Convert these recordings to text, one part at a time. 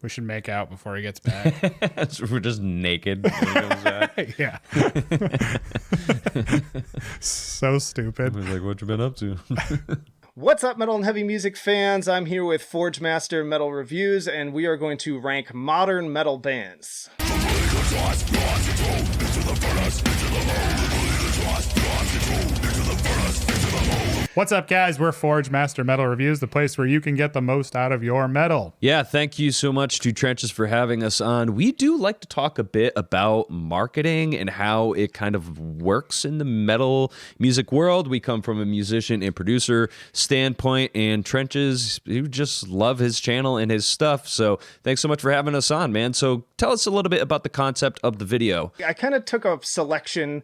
We should make out before he gets back. So we're just naked when he comes back. Yeah. So stupid. He's like, what you been up to? What's up, metal and heavy music fans? I'm here with Forgemaster Metal Reviews, and we are going to rank modern metal bands. What's up, guys? We're Forgemaster Metal Reviews, the place where you can get the most out of your metal. Yeah, thank you so much to Trenches for having us on. We do like to talk a bit about marketing and how it kind of works in the metal music world. We come from a musician and producer standpoint, and Trenches, you just love his channel and his stuff. So thanks so much for having us on, man. So tell us a little bit about the concept of the video. I kind of took a selection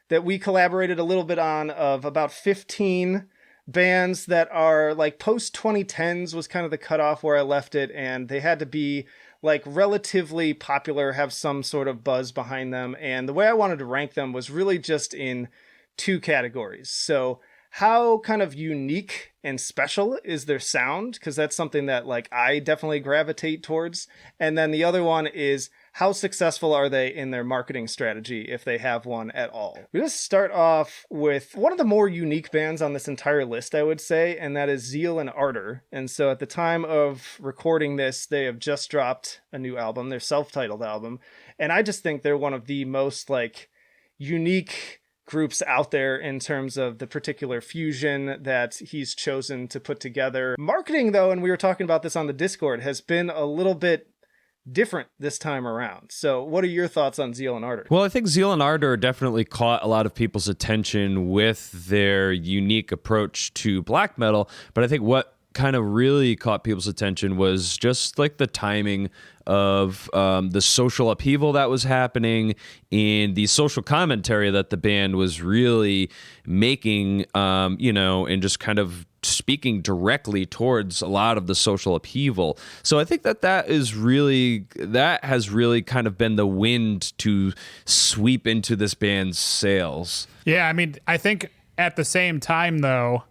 that we collaborated a little bit on of about 15 bands that are like post 2010s was kind of the cutoff where I left it, and they had to be like relatively popular, have some sort of buzz behind them. And the way I wanted to rank them was really just in two categories. So how kind of unique and special is their sound? Because that's something that like I definitely gravitate towards. And then the other one is how successful are they in their marketing strategy, if they have one at all? We just start off with one of the more unique bands on this entire list, I would say, and that is Zeal and Arter. And so at the time of recording this, they have just dropped a new album, their self-titled album. And I just think they're one of the most like unique groups out there in terms of the particular fusion that he's chosen to put together. Marketing, though, and we were talking about this on the Discord, has been a little bit different this time around. So what are your thoughts on Zeal and Arter? Well, I think Zeal and Arter definitely caught a lot of people's attention with their unique approach to black metal, but I think what kind of really caught people's attention was just like the timing of the social upheaval that was happening and the social commentary that the band was really making, and just kind of speaking directly towards a lot of the social upheaval. So I think that has really kind of been the wind to sweep into this band's sails. Yeah, I mean, I think at the same time, though,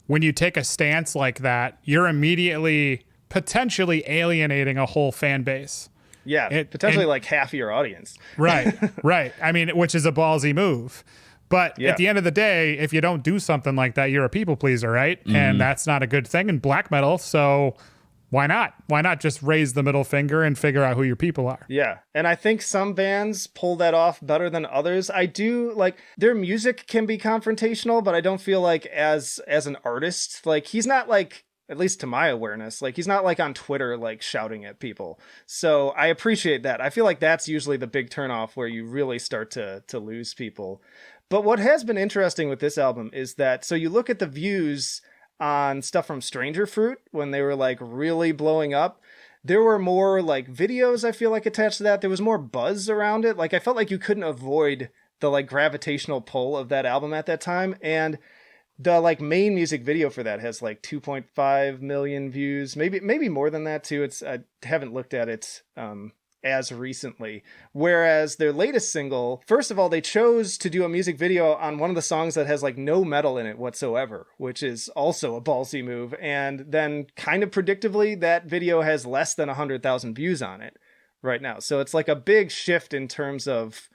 when you take a stance like that, you're immediately potentially alienating a whole fan base. Yeah, potentially like half of your audience. Right, right. I mean, which is a ballsy move. But at the end of the day, if you don't do something like that, you're a people pleaser, right? Mm-hmm. And that's not a good thing in black metal. So why not? Why not just raise the middle finger and figure out who your people are? Yeah. And I think some bands pull that off better than others. I do like their music can be confrontational, but I don't feel like as an artist, like he's not like, at least to my awareness, like he's not like on Twitter, like shouting at people. So I appreciate that. I feel like that's usually the big turnoff where you really start to lose people. But what has been interesting with this album is that, so you look at the views on stuff from Stranger Fruit when they were like really blowing up, there were more like videos, I feel like, attached to that. There was more buzz around it. Like I felt like you couldn't avoid the like gravitational pull of that album at that time. And the like main music video for that has like 2.5 million views, maybe more than that too. I haven't looked at it as recently. Whereas their latest single, first of all, they chose to do a music video on one of the songs that has like no metal in it whatsoever, which is also a ballsy move. And then kind of predictably, that video has less than 100,000 views on it right now. So it's like a big shift in terms of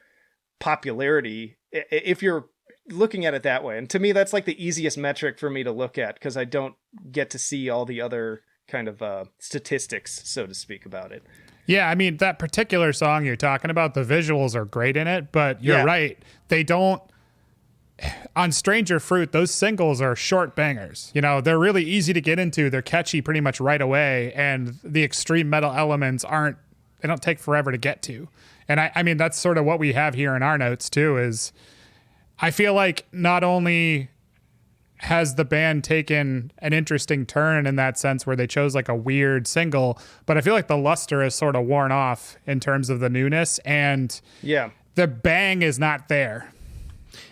popularity if you're looking at it that way. And to me, that's like the easiest metric for me to look at because I don't get to see all the other kind of statistics, so to speak, about it. Yeah, I mean, that particular song you're talking about, the visuals are great in it, but you're right. They don't, on Stranger Fruit, those singles are short bangers. You know, they're really easy to get into. They're catchy pretty much right away. And the extreme metal elements they don't take forever to get to. And I mean, that's sort of what we have here in our notes too, is I feel like not only has the band taken an interesting turn in that sense where they chose like a weird single, but I feel like the luster is sort of worn off in terms of the newness, and the bang is not there.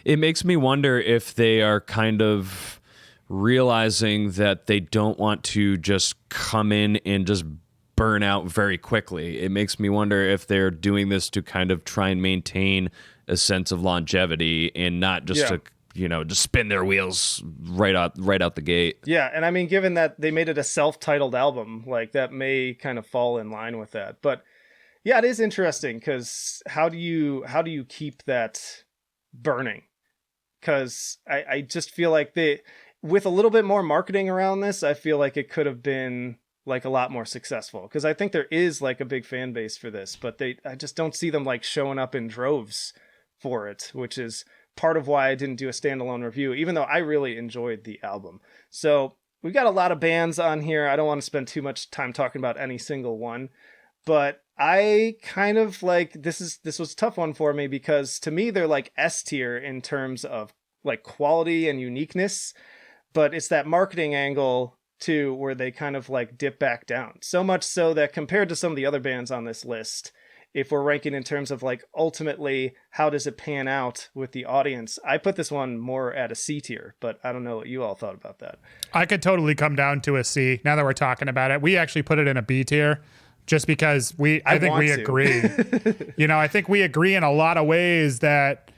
It makes me wonder if they are kind of realizing that they don't want to just come in and just burn out very quickly. It makes me wonder if they're doing this to kind of try and maintain a sense of longevity and not just to just spin their wheels right out the gate. Yeah, and I mean, given that they made it a self-titled album, like that may kind of fall in line with that. But yeah, it is interesting because how do you keep that burning? Because I just feel like with a little bit more marketing around this, I feel like it could have been like a lot more successful, because I think there is like a big fan base for this, but I just don't see them like showing up in droves for it, which is part of why I didn't do a standalone review, even though I really enjoyed the album. So we've got a lot of bands on here. I don't want to spend too much time talking about any single one, but I kind of like, this was a tough one for me, because to me, they're like S tier in terms of like quality and uniqueness, but it's that marketing angle too, where they kind of like dip back down. So much so that compared to some of the other bands on this list, if we're ranking in terms of like ultimately how does it pan out with the audience, I put this one more at a C tier, but I don't know what you all thought about that. I could totally come down to a C now that we're talking about it. We actually put it in a B tier just because I think we agree. I think we agree in a lot of ways that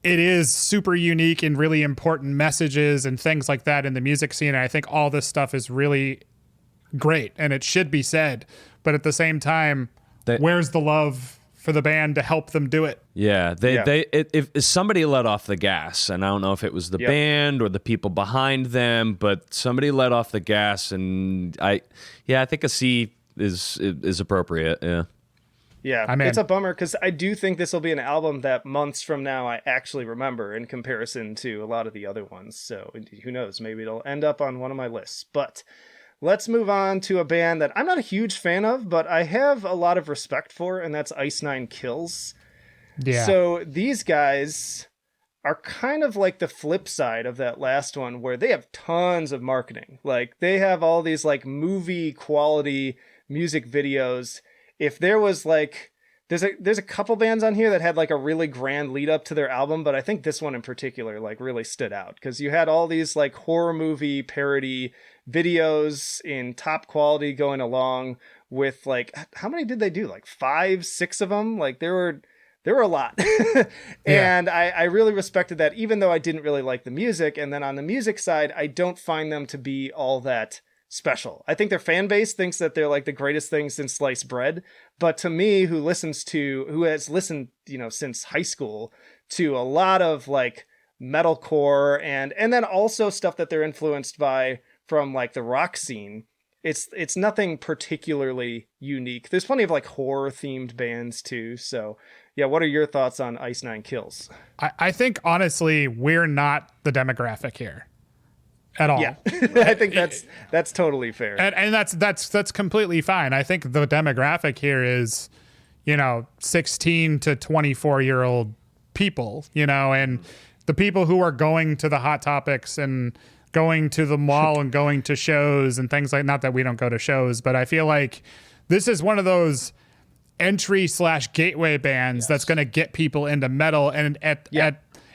it is super unique and really important messages and things like that in the music scene. And I think all this stuff is really great and it should be said. But at the same time, where's the love for the band to help them do it? Yeah, if somebody let off the gas, and I don't know if it was the band or the people behind them, but somebody let off the gas, and I think a C is appropriate. Yeah. Yeah, it's a bummer because I do think this will be an album that months from now I actually remember in comparison to a lot of the other ones. So who knows? Maybe it'll end up on one of my lists. But let's move on to a band that I'm not a huge fan of, but I have a lot of respect for, and that's Ice9 Kills. Yeah. So these guys are kind of like the flip side of that last one, where they have tons of marketing. Like they have all these like movie quality music videos. If there was like, there's a couple bands on here that had like a really grand lead up to their album, but I think this one in particular like really stood out because you had all these like horror movie parody videos in top quality going along with like, how many did they do? Like 5, 6 of them? Like there were a lot. And I really respected that, even though I didn't really like the music. And then on the music side, I don't find them to be all that special. I think their fan base thinks that they're like the greatest thing since sliced bread. But to me, who has listened, since high school to a lot of like metalcore and then also stuff that they're influenced by from like the rock scene, it's nothing particularly unique. There's plenty of like horror themed bands too. So yeah, what are your thoughts on Ice9 Kills? I think honestly, we're not the demographic here at all. Yeah, I think that's totally fair. And that's completely fine. I think the demographic here is, 16 to 24-year-old people, and the people who are going to the Hot Topics and going to the mall and going to shows and things like, not that we don't go to shows, but I feel like this is one of those entry/gateway bands that's going to get people into metal. And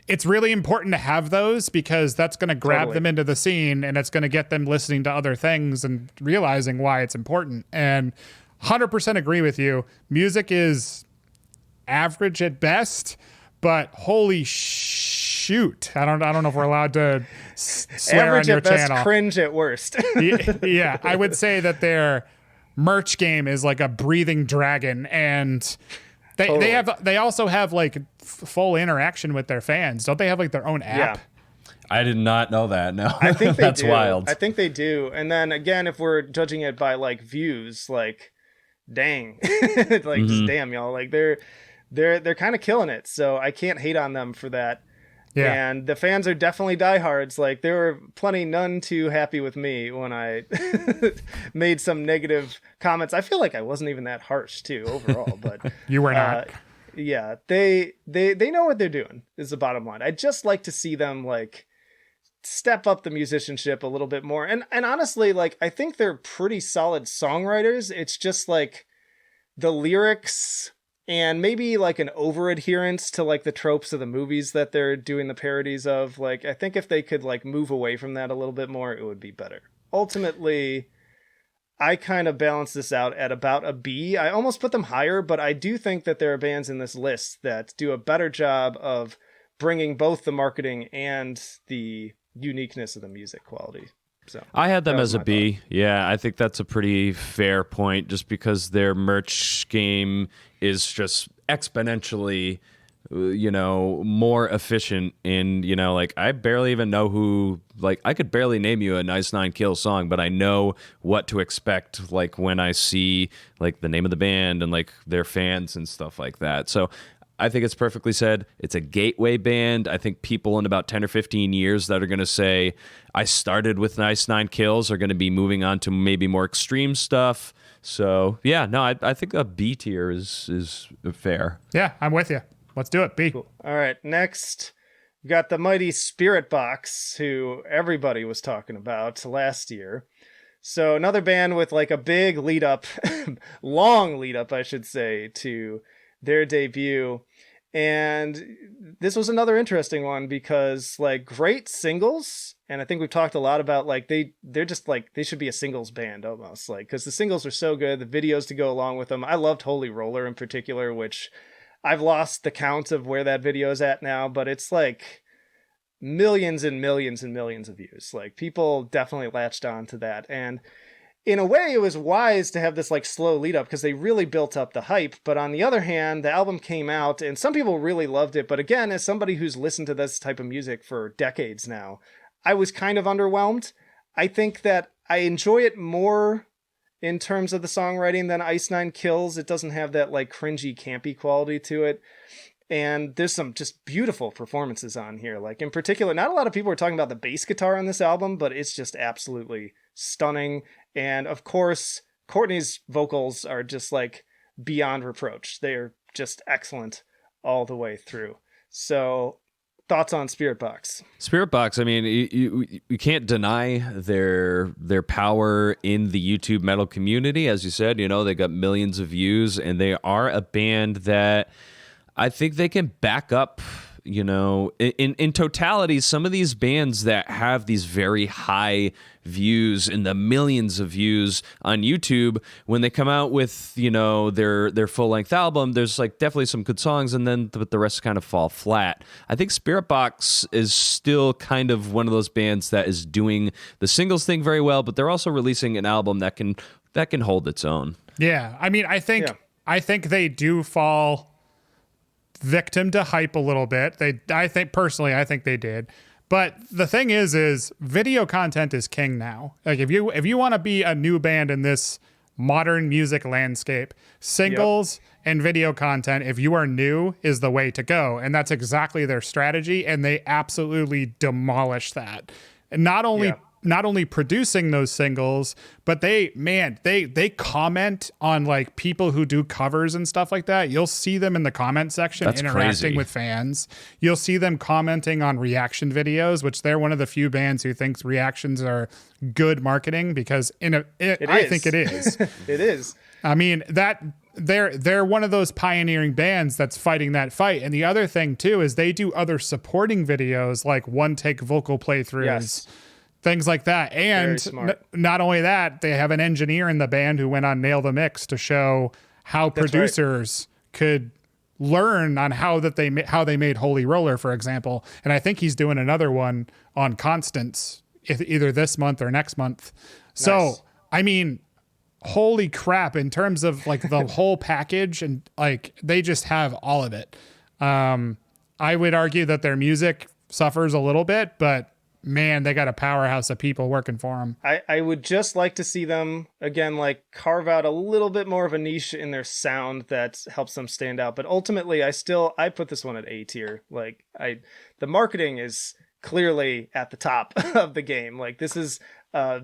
it's really important to have those because that's going to grab them into the scene and it's going to get them listening to other things and realizing why it's important. And 100% agree with you. Music is average at best, but holy shoot. I don't know if we're allowed to swear average on your at best, channel. Cringe at worst. Yeah, I would say that merch game is like a breathing dragon, and they also have like full interaction with their fans. Don't they have like their own app? Yeah. I did not know that. No, I think that's do. wild. I think they do. And then again, if we're judging it by like views, like dang, like just damn, y'all, like they're kind of killing it. So I can't hate on them for that. Yeah. And the fans are definitely diehards. Like there were none too happy with me when I made some negative comments. I feel like I wasn't even that harsh too overall, but you were not. Yeah, they know what they're doing is the bottom line. I'd just like to see them like step up the musicianship a little bit more. And honestly, like I think they're pretty solid songwriters. It's just like the lyrics and maybe like an over adherence to like the tropes of the movies that they're doing the parodies of. Like, I think if they could like move away from that a little bit more, it would be better. Ultimately, I kind of balance this out at about a B. I almost put them higher, but I do think that there are bands in this list that do a better job of bringing both the marketing and the uniqueness of the music quality. So I had them as a my B. thought. Yeah, I think that's a pretty fair point, just because their merch game is just exponentially, more efficient. And, like, I barely even know who, like, I could barely name you a Ice9 Kills song, but I know what to expect, like, when I see, like, the name of the band and, like, their fans and stuff like that. So I think it's perfectly said. It's a gateway band. I think people in about 10 or 15 years that are going to say, I started with Ice9 Kills, are going to be moving on to maybe more extreme stuff. So, yeah, no, I think a B tier is fair. Yeah, I'm with you. Let's do it. B. Cool. All right, next we got the mighty Spiritbox, who everybody was talking about last year. So another band with like a big lead up, long lead up, I should say, to their debut. And this was another interesting one because like great singles. And I think we've talked a lot about like they're just like they should be a singles band almost, like, because the singles are so good, the videos to go along with them. I loved Holy Roller in particular, which I've lost the count of where that video is at now, but it's like millions and millions and millions of views. Like people definitely latched on to that. And in a way, it was wise to have this like slow lead up because they really built up the hype. But on the other hand, the album came out and some people really loved it. But again, as somebody who's listened to this type of music for decades now, I was kind of underwhelmed. I think that I enjoy it more in terms of the songwriting than Ice9 Kills. It doesn't have that like cringy, campy quality to it. And there's some just beautiful performances on here. Like in particular, not a lot of people are talking about the bass guitar on this album, but it's just absolutely stunning. And of course, Courtney's vocals are just like beyond reproach. They're just excellent all the way through. So thoughts on Spiritbox? Spiritbox, I mean, you can't deny their power in the YouTube metal community. As you said, they got millions of views, and they are a band that I think they can back up, in totality, some of these bands that have these very high views in the millions of views on YouTube, when they come out with, their full-length album, there's like definitely some good songs, and then the rest kind of fall flat. I think Spiritbox is still kind of one of those bands that is doing the singles thing very well, but they're also releasing an album that can hold its own. Yeah, I mean, I think they do fall victim to hype a little bit. I think they did. But the thing is video content is king now. Like if you want to be a new band in this modern music landscape, singles and video content, if you are new, is the way to go. And that's exactly their strategy. And they absolutely demolish that. And not only producing those singles, but they comment on like people who do covers and stuff like that. You'll see them in the comment section. That's interacting crazy with fans. You'll see them commenting on reaction videos, which they're one of the few bands who thinks reactions are good marketing, because I think it is. It is. I mean, that they're one of those pioneering bands that's fighting that fight. And the other thing too is they do other supporting videos like one take vocal playthroughs. Yes. Things like that. And not only that, they have an engineer in the band who went on Nail the Mix to show how producers could learn on how they made Holy Roller, for example. And I think he's doing another one on Constance either this month or next month. So, nice. I mean, holy crap, in terms of like the whole package, and like they just have all of it. I would argue that their music suffers a little bit, but man, they got a powerhouse of people working for them. I would just like to see them again, like carve out a little bit more of a niche in their sound that helps them stand out. But ultimately, I put this one at A tier. Like the marketing is clearly at the top of the game. Like this is a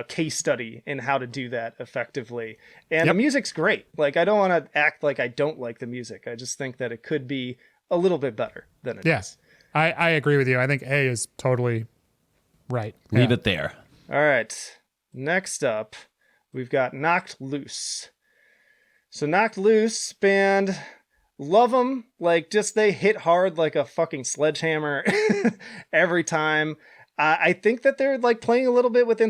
case study in how to do that effectively. And the music's great. Like I don't want to act like I don't like the music. I just think that it could be a little bit better than it is. I agree with you. I think A is totally right. Leave it there. All right. Next up, we've got Knocked Loose. So Knocked Loose band, love them. Like just they hit hard like a fucking sledgehammer every time. I think that they're like playing a little bit with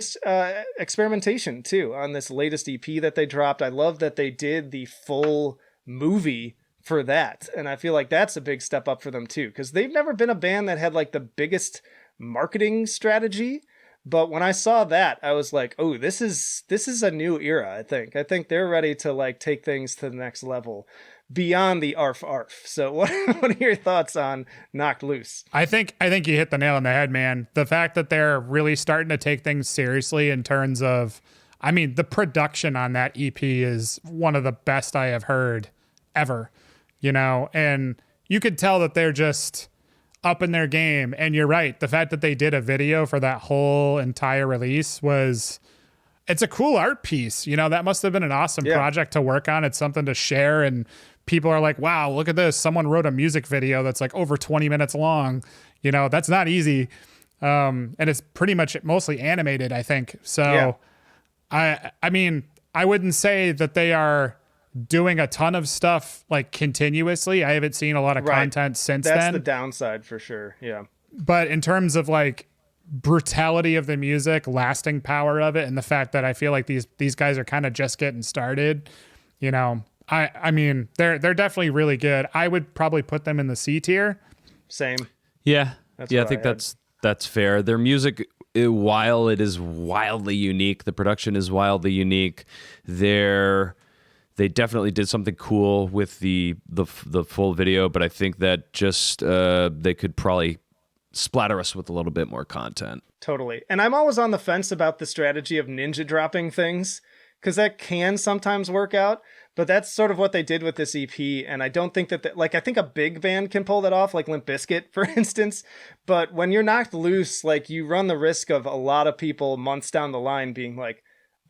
experimentation too on this latest EP that they dropped. I love that they did the full movie for that. And I feel like that's a big step up for them too, because they've never been a band that had like the biggest marketing strategy. But when I saw that, I was like, oh, this is a new era, I think. I think they're ready to like take things to the next level beyond the arf arf. So what are your thoughts on Knocked Loose? I think you hit the nail on the head, man. The fact that they're really starting to take things seriously in terms of, I mean, the production on that EP is one of the best I have heard ever, you know, and you could tell that they're just up in their game. And you're right. The fact that they did a video for that whole entire release it's a cool art piece. You know, that must have been an awesome project to work on. It's something to share. And people are like, wow, look at this. Someone wrote a music video that's like over 20 minutes long. You know, that's not easy. And it's pretty much mostly animated, I think. So I mean, I wouldn't say that they are doing a ton of stuff like continuously. I haven't seen a lot of content since then. That's the downside for sure. Yeah. But in terms of like brutality of the music, lasting power of it, and the fact that I feel like these guys are kind of just getting started, you know, I mean, they're definitely really good. I would probably put them in the C tier. Same. Yeah. I think that's fair. Their music, while it is wildly unique, the production is wildly unique. They definitely did something cool with the full video, but I think that just they could probably splatter us with a little bit more content. Totally. And I'm always on the fence about the strategy of ninja dropping things, because that can sometimes work out, but that's sort of what they did with this EP. And I don't think that, I think a big band can pull that off, like Limp Bizkit, for instance. But when you're Knocked Loose, like, you run the risk of a lot of people months down the line being like,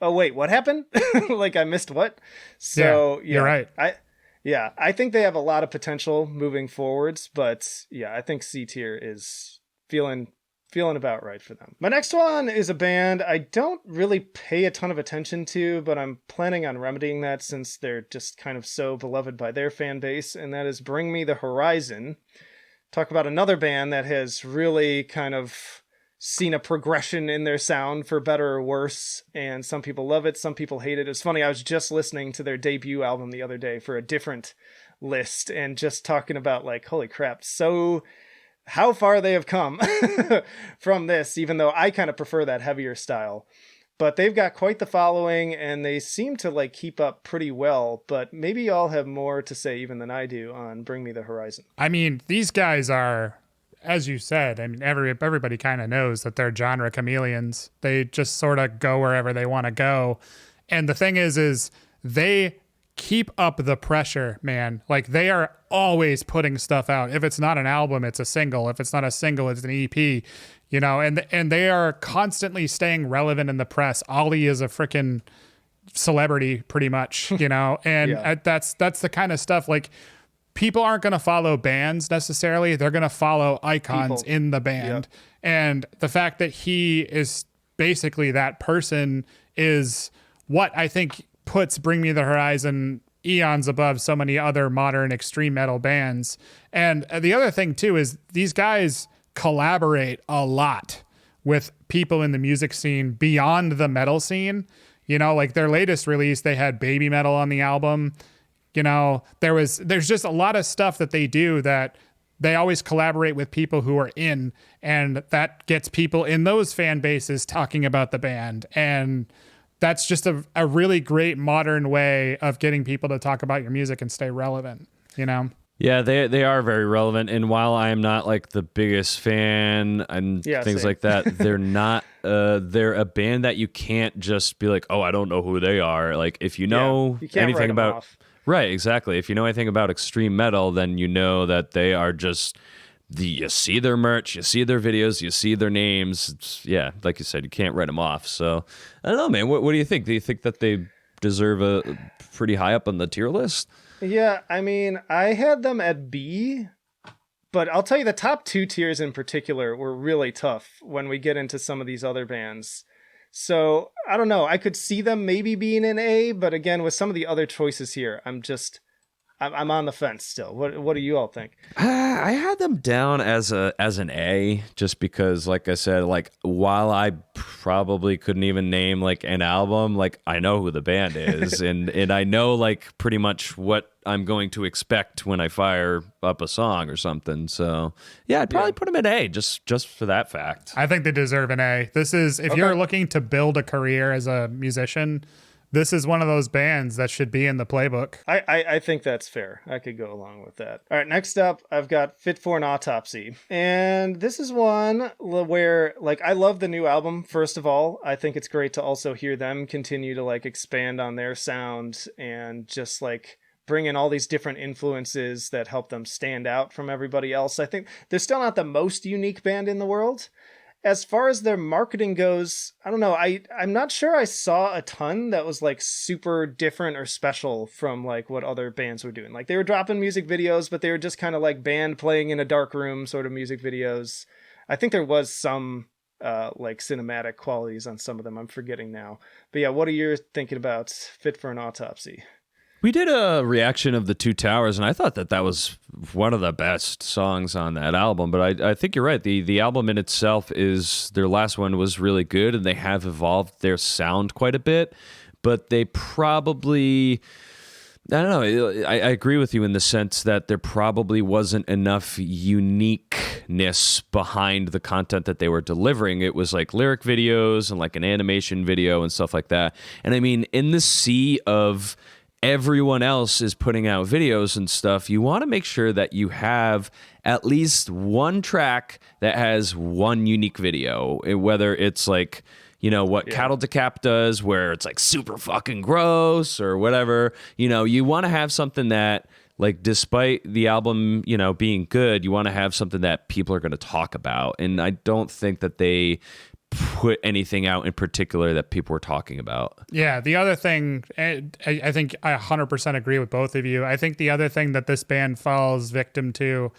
oh, wait, what happened? Like, I missed what? So, you're right. I think they have a lot of potential moving forwards, but yeah, I think C tier is feeling about right for them. My next one is a band I don't really pay a ton of attention to, but I'm planning on remedying that since they're just kind of so beloved by their fan base, and that is Bring Me the Horizon. Talk about another band that has really kind of seen a progression in their sound, for better or worse, and some people love it, some people hate it. It's funny, I was just listening to their debut album the other day for a different list and just talking about like, holy crap, so how far they have come from this, even though I kind of prefer that heavier style. But they've got quite the following, and they seem to like keep up pretty well, but maybe y'all have more to say even than I do on Bring Me the Horizon. I mean, these guys are, as you said, I mean, everybody kind of knows that they're genre chameleons. They just sort of go wherever they want to go. And the thing is they keep up the pressure, man. Like, they are always putting stuff out. If it's not an album, it's a single. If it's not a single, it's an EP, you know, and they are constantly staying relevant in the press. Ollie is a freaking celebrity pretty much, you know, and that's the kind of stuff, like, people aren't going to follow bands necessarily. They're going to follow icons in the band. Yep. And the fact that he is basically that person is what I think puts Bring Me the Horizon eons above so many other modern extreme metal bands. And the other thing too is these guys collaborate a lot with people in the music scene beyond the metal scene. You know, like their latest release, they had Baby Metal on the album. You know, there's just a lot of stuff that they do that they always collaborate with people who are in, and that gets people in those fan bases talking about the band. And that's just a really great modern way of getting people to talk about your music and stay relevant, you know? Yeah, they are very relevant. And while I am not like the biggest fan and things like that, they're not, they're a band that you can't just be like, oh, I don't know who they are. Like, if you know anything about... Right, exactly. If you know anything about extreme metal, then you know that they are just, you see their merch, you see their videos, you see their names. It's, like you said, you can't write them off. So, I don't know, man. What do you think? Do you think that they deserve a pretty high up on the tier list? Yeah, I mean, I had them at B, but I'll tell you the top two tiers in particular were really tough when we get into some of these other bands. So, I don't know. I could see them maybe being an A, but again, with some of the other choices here, I'm I'm on the fence still. What do you all think? I had them down as an A, just because, like I said, like while I probably couldn't even name like an album, like I know who the band is, and I know like pretty much what I'm going to expect when I fire up a song or something. So yeah, I'd probably put them at A just for that fact. I think they deserve an A. This is, if you're looking to build a career as a musician, this is one of those bands that should be in the playbook. I think that's fair. I could go along with that. All right, next up, I've got Fit for an Autopsy. And this is one where, like, I love the new album, first of all. I think it's great to also hear them continue to, like, expand on their sound and just, like, bring in all these different influences that help them stand out from everybody else. I think they're still not the most unique band in the world. As far as their marketing goes, I don't know. I'm not sure I saw a ton that was like super different or special from like what other bands were doing. Like they were dropping music videos, but they were just kind of like band playing in a dark room sort of music videos. I think there was some like cinematic qualities on some of them. I'm forgetting now. But yeah, what are you thinking about Fit for an Autopsy? We did a reaction of the Two Towers, and I thought that was one of the best songs on that album. But I think you're right. The album in itself their last one was really good, and they have evolved their sound quite a bit. But they probably, I don't know, I agree with you in the sense that there probably wasn't enough uniqueness behind the content that they were delivering. It was like lyric videos and like an animation video and stuff like that. And I mean, in the sea of everyone else is putting out videos and stuff, you want to make sure that you have at least one track that has one unique video, whether it's like, you know, what Cattle Decap does, where it's like super fucking gross or whatever. You know, you want to have something that, like, despite the album, you know, being good, you want to have something that people are going to talk about. And I don't think that they put anything out in particular that people were talking about. Yeah, the other thing, I think I 100% agree with both of you. I think the other thing that this band falls victim to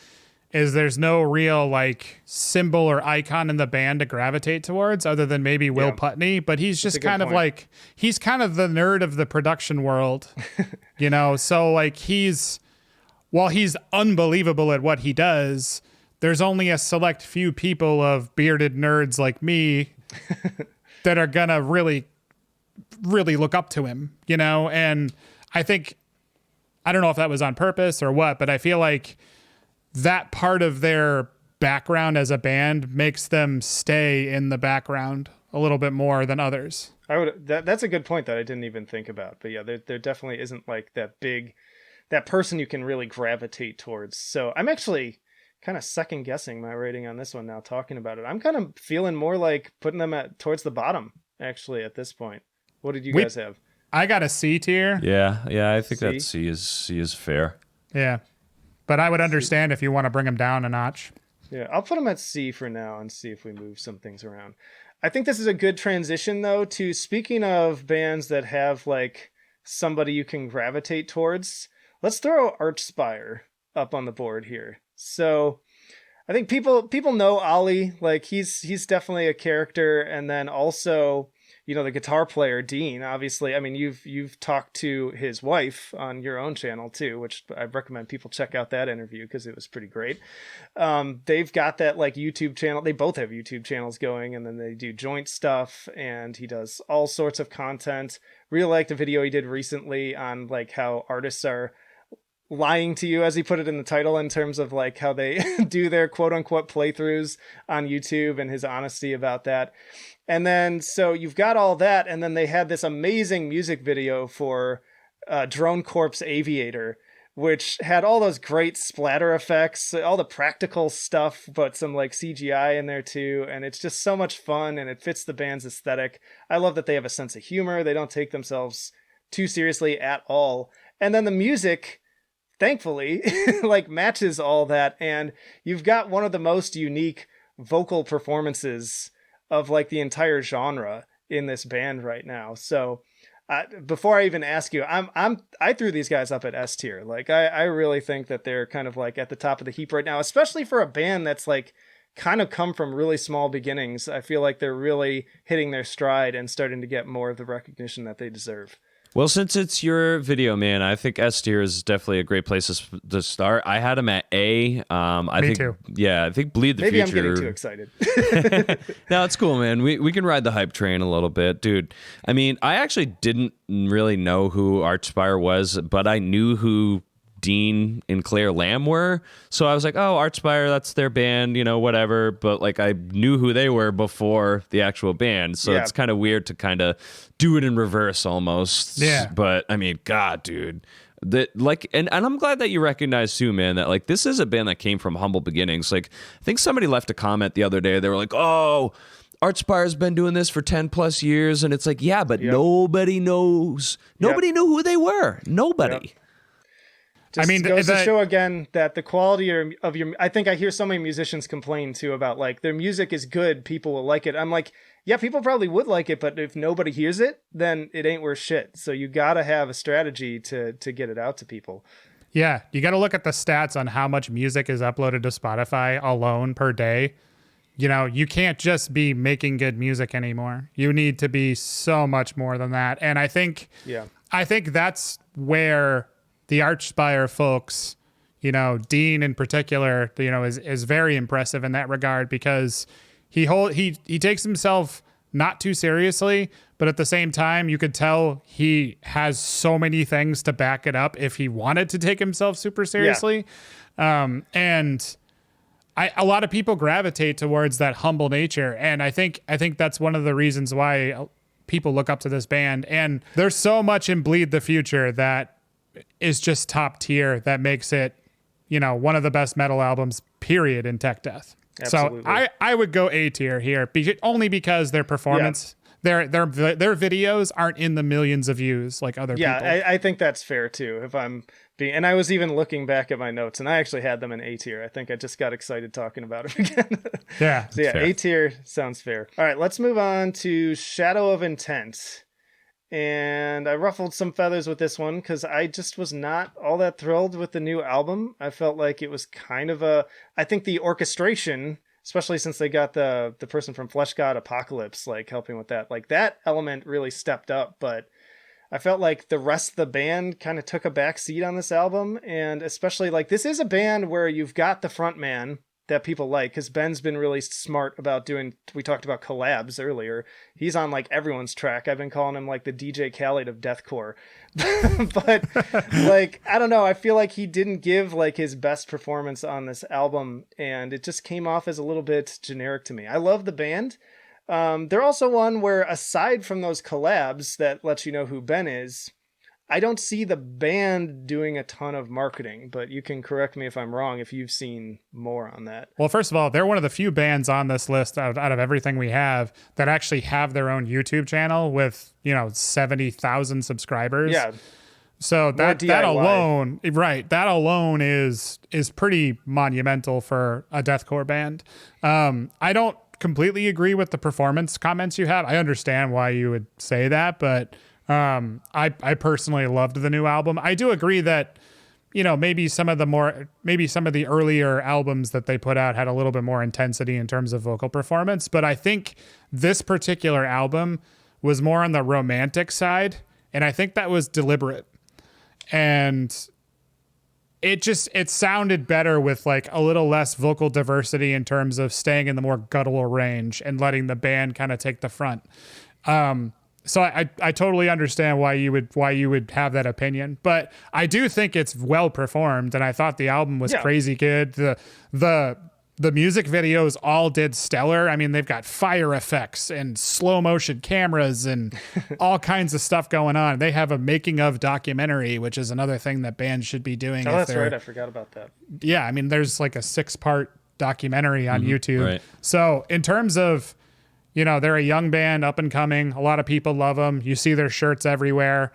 is there's no real like symbol or icon in the band to gravitate towards other than maybe Will Putney, but he's just kind of like, he's kind of the nerd of the production world, you know? So like while he's unbelievable at what he does, there's only a select few people of bearded nerds like me that are gonna really, really look up to him, you know? And I think, I don't know if that was on purpose or what, but I feel like that part of their background as a band makes them stay in the background a little bit more than others. That's a good point that I didn't even think about. But yeah, there definitely isn't like that person you can really gravitate towards. So I'm actually kind of second guessing my rating on this one now, talking about it. I'm kind of feeling more like putting them towards the bottom actually at this point. What did you guys have? I got a C tier. Yeah, I think that C is fair. Yeah, but I would understand if you want to bring them down a notch. Yeah, I'll put them at C for now and see if we move some things around. I think this is a good transition though to, speaking of bands that have like somebody you can gravitate towards, let's throw Archspire up on the board here. So I think people know Ollie, like he's definitely a character. And then also, you know, the guitar player, Dean, obviously, I mean, you've talked to his wife on your own channel too, which I recommend people check out that interview because it was pretty great. They've got that like YouTube channel. They both have YouTube channels going, and then they do joint stuff, and he does all sorts of content. Really like the video he did recently on like how artists are lying to you, as he put it in the title, in terms of like how they do their quote unquote playthroughs on YouTube, and his honesty about that. And then, so you've got all that. And then they had this amazing music video for Drone Corpse Aviator, which had all those great splatter effects, all the practical stuff, but some like CGI in there too. And it's just so much fun, and it fits the band's aesthetic. I love that they have a sense of humor. They don't take themselves too seriously at all. And then the music, thankfully, like matches all that. And you've got one of the most unique vocal performances of like the entire genre in this band right now. So before I even ask you, I threw these guys up at S tier. Like I really think that they're kind of like at the top of the heap right now, especially for a band that's like kind of come from really small beginnings. I feel like they're really hitting their stride and starting to get more of the recognition that they deserve. Well, since it's your video, man, I think S tier is definitely a great place to start. I had him at A. I Me think, too. Yeah, I think Bleed the Maybe Future. I'm getting too excited. No, it's cool, man. We can ride the hype train a little bit, dude. I mean, I actually didn't really know who Archspire was, but I knew who Dean and Claire Lamb were. So I was like, oh, Archspire, that's their band, whatever. But like I knew who they were before the actual band. So it's kind of weird to kind of do it in reverse almost. Yeah. But I mean, God, dude. And I'm glad that you recognize too, man, that like this is a band that came from humble beginnings. Like I think somebody left a comment the other day. They were like, oh, Archspire's been doing this for 10 plus years. And it's like, yeah, but nobody knows. Nobody knew who they were. Nobody. Just goes to show again that the quality of your I think I hear so many musicians complain too about like their music is good, people will like it. I'm like, yeah, people probably would like it, but if nobody hears it, then it ain't worth shit. So you got to have a strategy to get it out to people. Yeah, you got to look at the stats on how much music is uploaded to Spotify alone per day. You can't just be making good music anymore. You need to be so much more than that. And I think that's where the Archspire folks, Dean in particular, is very impressive in that regard because he takes himself not too seriously, but at the same time, you could tell he has so many things to back it up if he wanted to take himself super seriously. Yeah. A lot of people gravitate towards that humble nature. And I think that's one of the reasons why people look up to this band. And there's so much in Bleed the Future that is just top tier that makes it, one of the best metal albums, period, in tech death. Absolutely. So I would go A tier here, only because their performance, their videos aren't in the millions of views like other people. Yeah, I think that's fair too. And I was even looking back at my notes, and I actually had them in A tier. I think I just got excited talking about it again. Yeah. So A tier sounds fair. All right, let's move on to Shadow of Intent. And I ruffled some feathers with this one because I just was not all that thrilled with the new album. I felt like it was kind of I think the orchestration, especially since they got the person from Flesh God Apocalypse, like helping with that, like that element really stepped up. But I felt like the rest of the band kind of took a back seat on this album. And especially like this is a band where you've got the front man that people like, because Ben's been really smart about we talked about collabs earlier. He's on like everyone's track. I've been calling him like the DJ Khaled of deathcore. But like, I don't know. I feel like he didn't give like his best performance on this album, and it just came off as a little bit generic to me. I love the band. They're also one where, aside from those collabs that lets you know who Ben is, I don't see the band doing a ton of marketing, but you can correct me if I'm wrong if you've seen more on that. Well, first of all, they're one of the few bands on this list out of everything we have that actually have their own YouTube channel with, 70,000 subscribers. Yeah. So that alone, right, that alone is pretty monumental for a deathcore band. I don't completely agree with the performance comments you have. I understand why you would say that, but I personally loved the new album. I do agree that, maybe some of the earlier albums that they put out had a little bit more intensity in terms of vocal performance. But I think this particular album was more on the romantic side. And I think that was deliberate. And it sounded better with like a little less vocal diversity in terms of staying in the more guttural range and letting the band kind of take the front. So I totally understand why you would have that opinion, but I do think it's well performed, and I thought the album was crazy good. The music videos all did stellar. I mean, they've got fire effects and slow motion cameras and all kinds of stuff going on. They have a making of documentary, which is another thing that bands should be doing. Oh, that's right. I forgot about that. Yeah, I mean, there's like a 6-part documentary on YouTube. Right. So in terms of, they're a young band, up and coming. A lot of people love them. You see their shirts everywhere.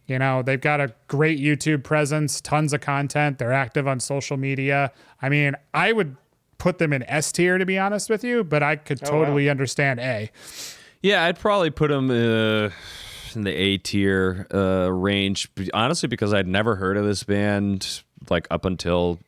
They've got a great YouTube presence, tons of content. They're active on social media. I mean, I would put them in S tier, to be honest with you, but I could totally understand A. Yeah, I'd probably put them in the A tier range, honestly, because I'd never heard of this band like up until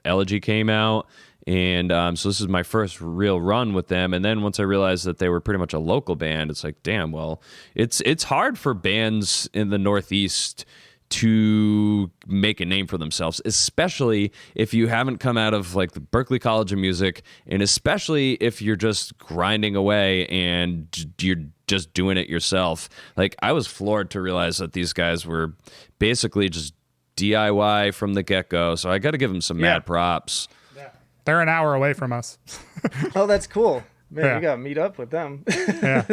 Elegy came out. And so this is my first real run with them. And then once I realized that they were pretty much a local band, it's like, damn, well, it's hard for bands in the Northeast to make a name for themselves, especially if you haven't come out of like the Berklee College of Music, and especially if you're just grinding away and you're just doing it yourself. Like, I was floored to realize that these guys were basically just DIY from the get-go, so I got to give them some mad props. Yeah. They're an hour away from us. Oh, that's cool. Man, we got to meet up with them. Yeah.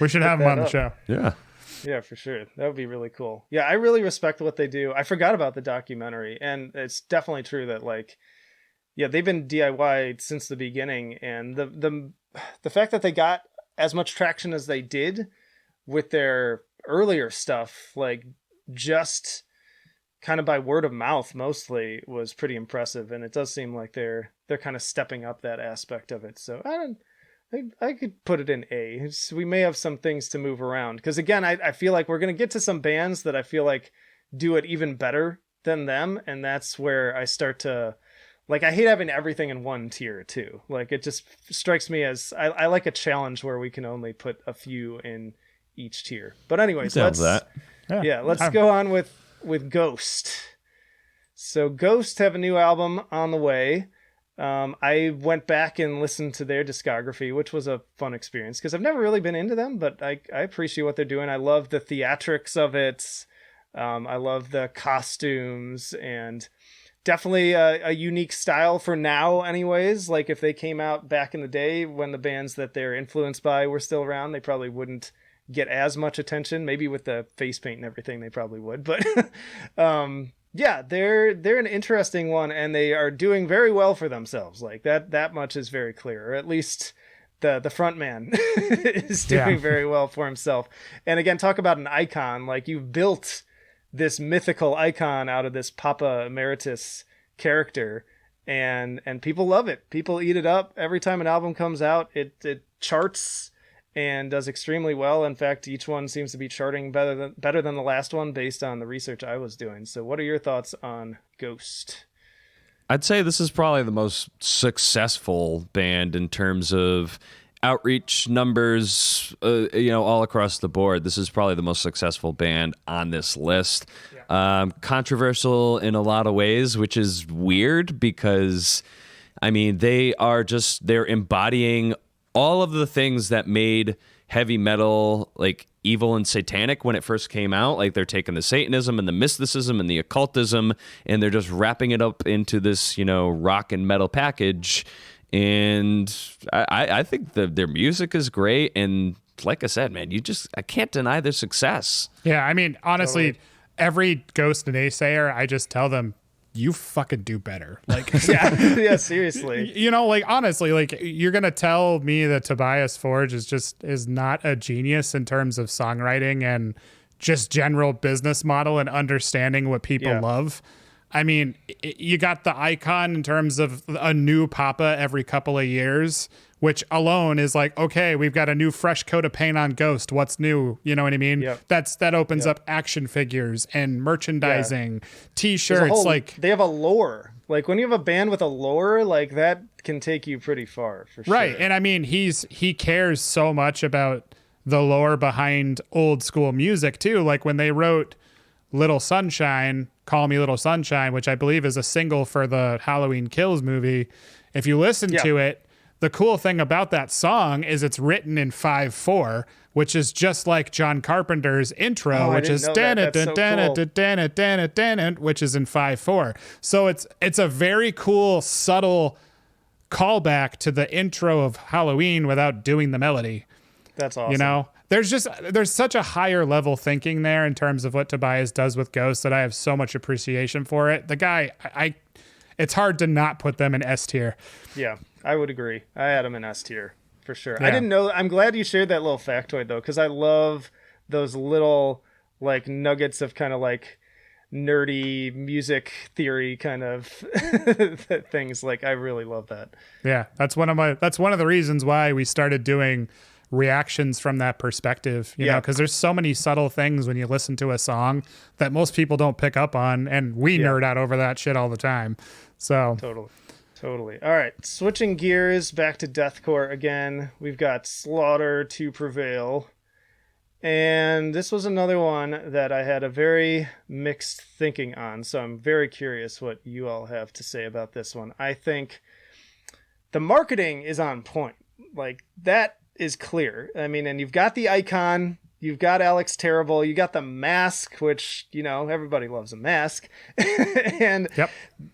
We should have them on the show. Yeah. Yeah, for sure. That would be really cool. Yeah, I really respect what they do. I forgot about the documentary, and it's definitely true that, like, yeah, they've been DIY since the beginning, and the fact that they got as much traction as they did with their earlier stuff, like, just kind of by word of mouth mostly, was pretty impressive, and it does seem like they're kind of stepping up that aspect of it. So I could put it in A. We may have some things to move around. Because again, I feel like we're going to get to some bands that I feel like do it even better than them. And that's where I start to, like, I hate having everything in one tier too. Like, it just strikes me as, I like a challenge where we can only put a few in each tier. But anyways, let's go on with Ghost. So Ghost have a new album on the way. I went back and listened to their discography, which was a fun experience because I've never really been into them, but I appreciate what they're doing. I love the theatrics of it. I love the costumes, and definitely a unique style for now anyways. Like, if they came out back in the day when the bands that they're influenced by were still around, they probably wouldn't get as much attention. Maybe with the face paint and everything, they probably would, but yeah, they're an interesting one, and they are doing very well for themselves. Like, that much is very clear, or at least the front man is doing very well for himself. And again, talk about an icon. Like, you've built this mythical icon out of this Papa Emeritus character, and people love it. People eat it up every time an album comes out. It charts and does extremely well. In fact, each one seems to be charting better than the last one based on the research I was doing. So what are your thoughts on Ghost? I'd say this is probably the most successful band in terms of outreach numbers, all across the board. This is probably the most successful band on this list. Yeah. Controversial in a lot of ways, which is weird because, I mean, they're embodying all of the things that made heavy metal like evil and satanic when it first came out. Like, they're taking the Satanism and the mysticism and the occultism, and they're just wrapping it up into this, rock and metal package. And I think their music is great. And like I said, man, I can't deny their success. Yeah, I mean, honestly, every Ghost and Naysayer, I just tell them, you fucking do better. Like, yeah, seriously. Like, honestly, like, you're going to tell me that Tobias Forge is not a genius in terms of songwriting and just general business model and understanding what people love. I mean, you got the icon in terms of a new Papa every couple of years, which alone is like, okay, we've got a new fresh coat of paint on Ghost. What's new? You know what I mean? Yep. That opens up action figures and merchandising, T-shirts. Like, they have a lore. Like, when you have a band with a lore, like, that can take you pretty far, for sure. Right. And I mean, he cares so much about the lore behind old school music too. Like, when they wrote Little Sunshine, Call Me Little Sunshine, which I believe is a single for the Halloween Kills movie. If you listen to it, the cool thing about that song is it's written in 5/4, which is just like John Carpenter's intro, which is which is in 5/4. So it's a very cool, subtle callback to the intro of Halloween without doing the melody. That's awesome. There's such a higher level thinking there in terms of what Tobias does with Ghost that I have so much appreciation for it. The guy, it's hard to not put them in S tier. Yeah, I would agree. I had him in S tier for sure. Yeah. I didn't know. I'm glad you shared that little factoid though, because I love those little like nuggets of kind of like nerdy music theory kind of things. Like, I really love that. Yeah, that's one of the reasons why we started doing reactions from that perspective, you know, because there's so many subtle things when you listen to a song that most people don't pick up on, and we nerd out over that shit all the time. So Totally. All right, switching gears back to deathcore again. We've got Slaughter to Prevail. And this was another one that I had a very mixed thinking on, so I'm very curious what you all have to say about this one. I think the marketing is on point. Like, that is clear. I mean, and you've got the icon, you've got Alex Terrible, you got the mask, which, you know, everybody loves a mask. And Yep.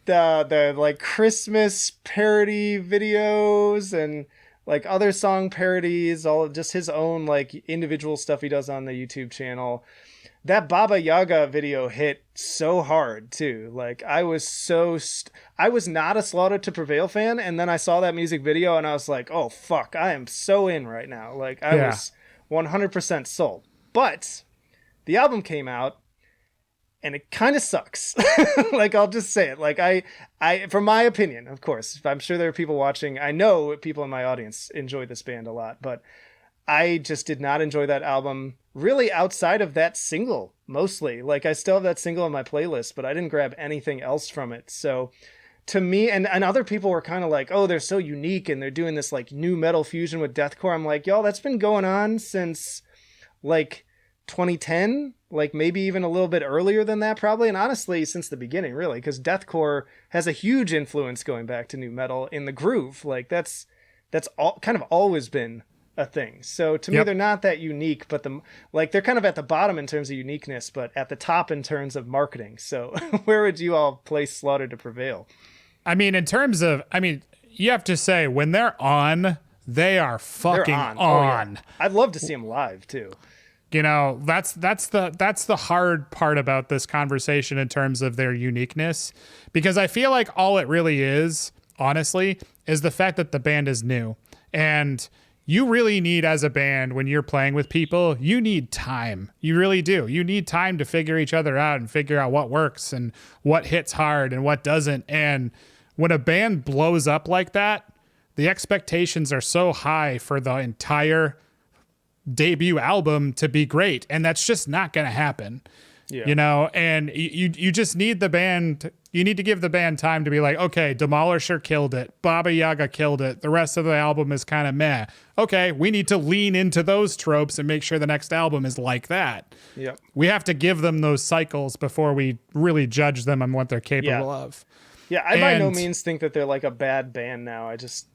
the like Christmas parody videos and like other song parodies, all of just his own like individual stuff he does on the YouTube channel. That Baba Yaga video hit so hard too. Like I was not a Slaughter to Prevail fan, and then I saw that music video and I was like, oh fuck, I am so in right now. Like I was 100% sold. But the album came out and it kind of sucks. Like, I'll just say it. Like, I, from my opinion, of course, I'm sure there are people watching. I know people in my audience enjoy this band a lot, but I just did not enjoy that album really outside of that single, mostly. Like, I still have that single on my playlist, but I didn't grab anything else from it. So to me, and other people were kind of like, oh, they're so unique and they're doing this like new metal fusion with deathcore. I'm like, y'all, that's been going on since like 2010, like maybe even a little bit earlier than that probably, and honestly since the beginning really, because deathcore has a huge influence going back to new metal in the groove. Like that's all kind of always been a thing. So to me, they're not that unique, but they're kind of at the bottom in terms of uniqueness, but at the top in terms of marketing. So where would you all place Slaughter to Prevail? I mean, in terms of, you have to say when they're on, they are fucking on. Oh, yeah. I'd love to see them live too. You know, that's the hard part about this conversation in terms of their uniqueness, because I feel like all it really is, honestly, is the fact that the band is new. And you really need, as a band, when you're playing with people, you need time. You really do. You need time to figure each other out and figure out what works and what hits hard and what doesn't. And when a band blows up like that, the expectations are so high for the entire debut album to be great, and that's just not going to happen. You know, and you just need the band, you need to give the band time to be like, okay, Demolisher killed it, Baba Yaga killed it, the rest of the album is kind of meh. Okay, we need to lean into those tropes and make sure the next album is like that. We have to give them those cycles before we really judge them on what they're capable of. I by no means think that they're like a bad band now. I just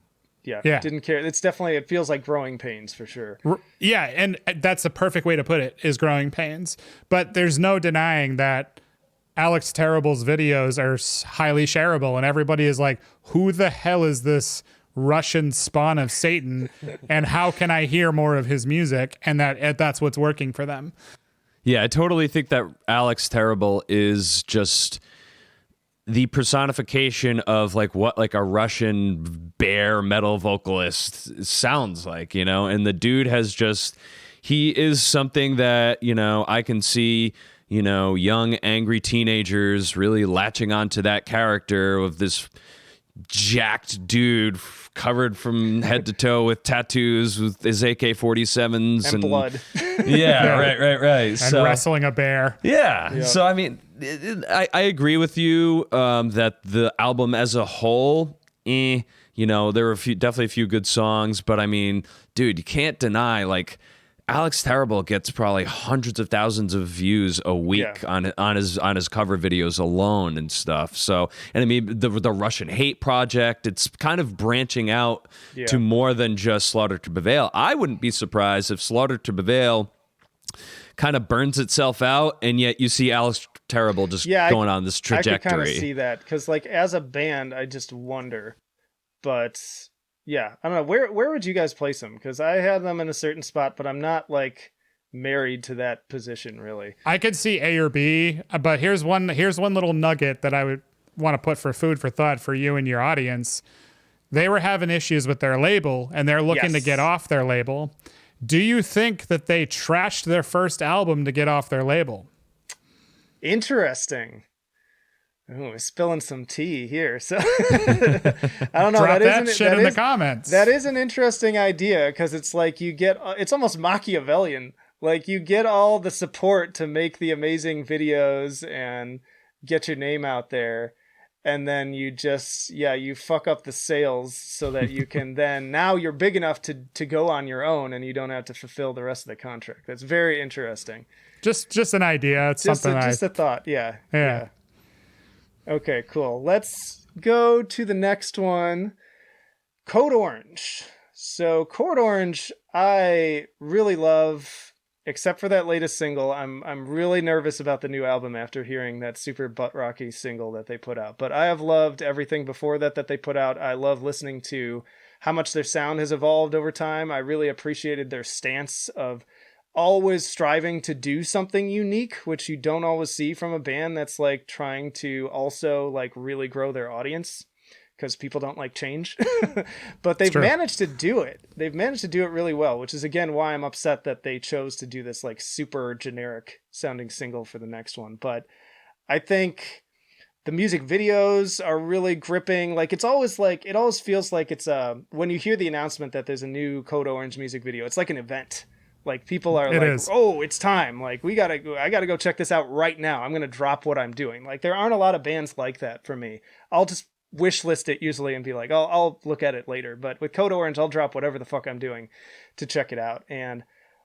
didn't care. It feels like growing pains for sure. Yeah, and that's the perfect way to put it, is growing pains. But there's no denying that Alex Terrible's videos are highly shareable, and everybody is like, who the hell is this Russian spawn of Satan, and how can I hear more of his music? And that's what's working for them. Yeah, I totally think that Alex Terrible is just the personification of like what like a Russian bear metal vocalist sounds like, you know, and the dude he is something that, you know, I can see, you know, young angry teenagers really latching onto that character of this jacked dude covered from head to toe with tattoos with his AK-47s and blood. Right. And wrestling a bear. Yeah. So, I mean, I agree with you that the album as a whole, you know, there were definitely a few good songs, but I mean, dude, you can't deny, like, Alex Terrible gets probably hundreds of thousands of views a week on his cover videos alone and stuff. So, and I mean, the Russian Hate Project, it's kind of branching out to more than just Slaughter to Prevail. I wouldn't be surprised if Slaughter to Prevail kind of burns itself out, and yet you see Alex Terrible just going on this trajectory. I could kind of see that, because like as a band, I just wonder, but yeah, I don't know, where would you guys place them? Because I had them in a certain spot, but I'm not like married to that position really. I could see A or B, but here's one little nugget that I would want to put for food for thought for you and your audience. They were having issues with their label, and they're looking to get off their label. Do you think that they trashed their first album to get off their label? Interesting. Ooh, spilling some tea here. So I don't know. Drop that shit in the comments. That is an interesting idea, because it's like it's almost Machiavellian. Like you get all the support to make the amazing videos and get your name out there. and then you just you fuck up the sales so that you can then now you're big enough to go on your own and you don't have to fulfill the rest of the contract. That's very interesting. Just an idea. It's Just something a thought. Yeah. Okay, cool. Let's go to the next one. Code Orange. So Code Orange, I really love, except for that latest single. I'm really nervous about the new album after hearing that super butt rocky single that they put out. But I have loved everything before that they put out. I love listening to how much their sound has evolved over time. I really appreciated their stance of always striving to do something unique, which you don't always see from a band that's like trying to also like really grow their audience, because people don't like change. But they've managed to do it. They've managed to do it really well, which is again why I'm upset that they chose to do this like super generic sounding single for the next one. But I think the music videos are really gripping. Like it always feels like it's when you hear the announcement that there's a new Code Orange music video, it's like an event. Like people are oh, it's time. Like I gotta go check this out right now. I'm going to drop what I'm doing. Like there aren't a lot of bands like that for me. I'll just wish list it usually and be like, I'll look at it later. But with Code Orange, I'll drop whatever the fuck I'm doing to check it out. And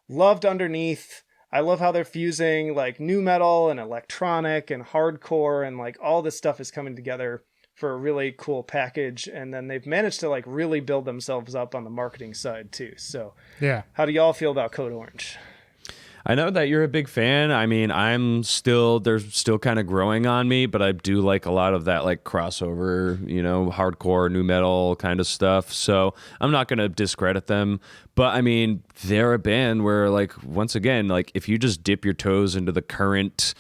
loved Underneath. I love how they're fusing like nu metal and electronic and hardcore, and like all this stuff is coming together for a really cool package. And then they've managed to like really build themselves up on the marketing side too. So yeah, how do y'all feel about Code Orange? I know that you're a big fan. I mean, they're still kind of growing on me, but I do like a lot of that like crossover, hardcore, nu metal kind of stuff. So I'm not going to discredit them, but I mean, they're a band where like, once again, like if you just dip your toes into the current,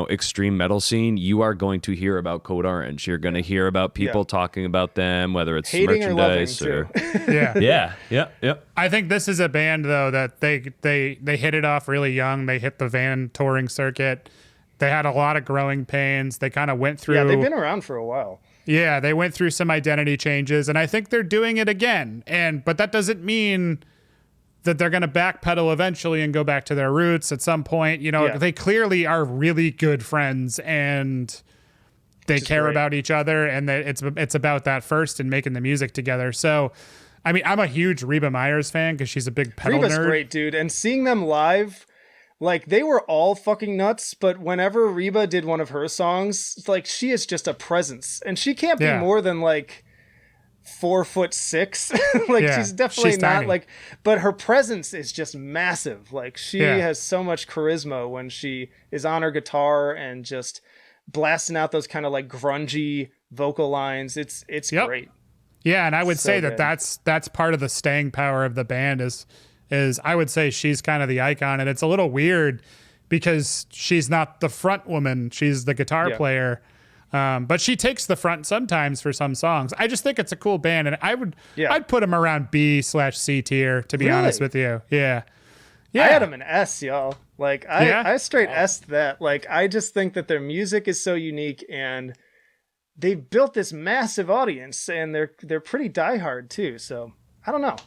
extreme metal scene, you are going to hear about Code Orange. You're going to hear about people talking about them, whether it's hating merchandise or yeah. I think this is a band though that they hit it off really young. They hit the van touring circuit. They had a lot of growing pains. They kind of went through. Yeah, they've been around for a while. Yeah, they went through some identity changes, and I think they're doing it again. But that doesn't mean that they're going to backpedal eventually and go back to their roots at some point. They clearly are really good friends, and they care about each other, and it's about that first and making the music together. So, I mean, I'm a huge Reba Myers fan because she's a big pedal Reba's nerd. Great, dude. And seeing them live, like they were all fucking nuts, but whenever Reba did one of her songs, it's like she is just a presence, and she can't be more than like 4'6". Like she's definitely not tiny. Like, but her presence is just massive. Like she has so much charisma when she is on her guitar and just blasting out those kind of like grungy vocal lines. It's great. Yeah, and I would say that's part of the staying power of the band is I would say she's kind of the icon, and it's a little weird because she's not the front woman, she's the guitar player. But she takes the front sometimes for some songs. I just think it's a cool band, and I'd put them around B/C tier, to be honest with you. Yeah. I had them in S, y'all. Like I straight S'd that. Like I just think that their music is so unique, and they've built this massive audience, and they're pretty diehard too. So I don't know.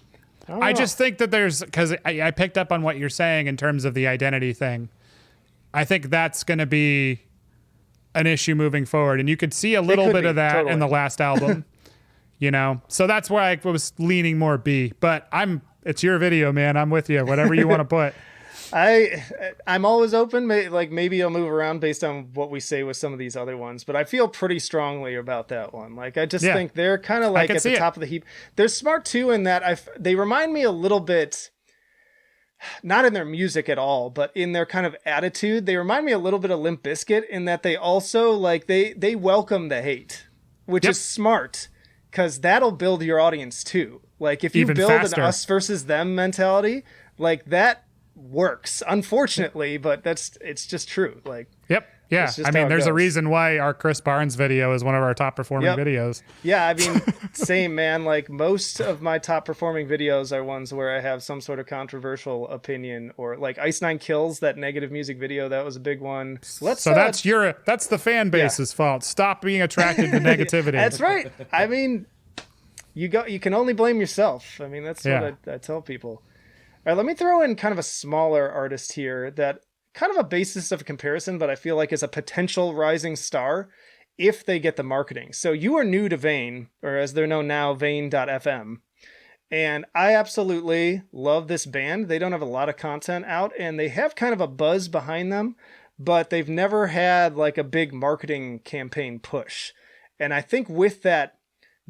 I just think that because I picked up on what you're saying in terms of the identity thing. I think that's going to be an issue moving forward, and you could see a little bit of that in the last album. So that's why I was leaning more B. But it's your video, man. I'm with you. Whatever you want to put. I'm always open. Like maybe I'll move around based on what we say with some of these other ones, but I feel pretty strongly about that one. Like I just think they're kind of like at the top of the heap. They're smart too in that they remind me a little bit, not in their music at all, but in their kind of attitude. They remind me a little bit of Limp Bizkit in that they also like they welcome the hate, which is smart, because that'll build your audience too. Like if you build an us versus them mentality, like that works, unfortunately, but it's just true. Like yeah, I mean, there's a reason why our Chris Barnes video is one of our top performing videos. Yeah, I mean, same, man. Like most of my top performing videos are ones where I have some sort of controversial opinion, or like Ice9 Kills, that negative music video, that was a big one. That's the fan base's fault. Stop being attracted to negativity. That's right. I mean, you can only blame yourself. I mean, that's what I tell people. All right, let me throw in kind of a smaller artist here that kind of a basis of comparison, but I feel like is a potential rising star if they get the marketing. So you are new to Vayne, or as they're known now, Vayne.fm. And I absolutely love this band. They don't have a lot of content out, and they have kind of a buzz behind them, but they've never had like a big marketing campaign push. And I think with that,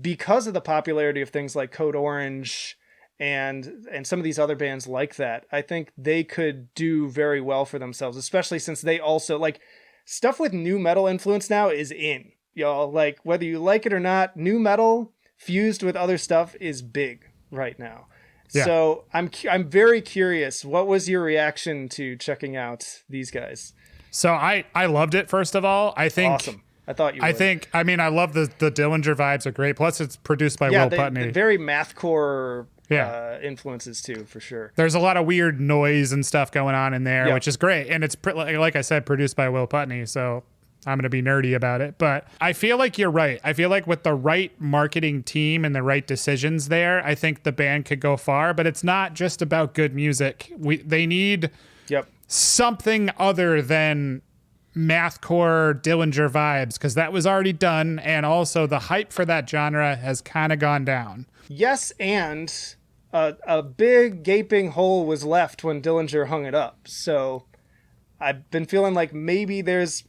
because of the popularity of things like Code Orange and some of these other bands like that, I think they could do very well for themselves, especially since they also like stuff with new metal influence now is in, y'all. Like, whether you like it or not, new metal fused with other stuff is big right now. Yeah. So I'm very curious. What was your reaction to checking out these guys? So I loved it. First of all, I think awesome. I thought you would. I love the Dillinger vibes are great. Plus it's produced by Will Putney. Very mathcore influences too, for sure. There's a lot of weird noise and stuff going on in there, which is great. And it's like I said, produced by Will Putney. So I'm going to be nerdy about it, but I feel like you're right. I feel like with the right marketing team and the right decisions there, I think the band could go far, but it's not just about good music. They need something other than mathcore Dillinger vibes, because that was already done. And also the hype for that genre has kind of gone down. Yes. And a big gaping hole was left when Dillinger hung it up. So I've been feeling like maybe there's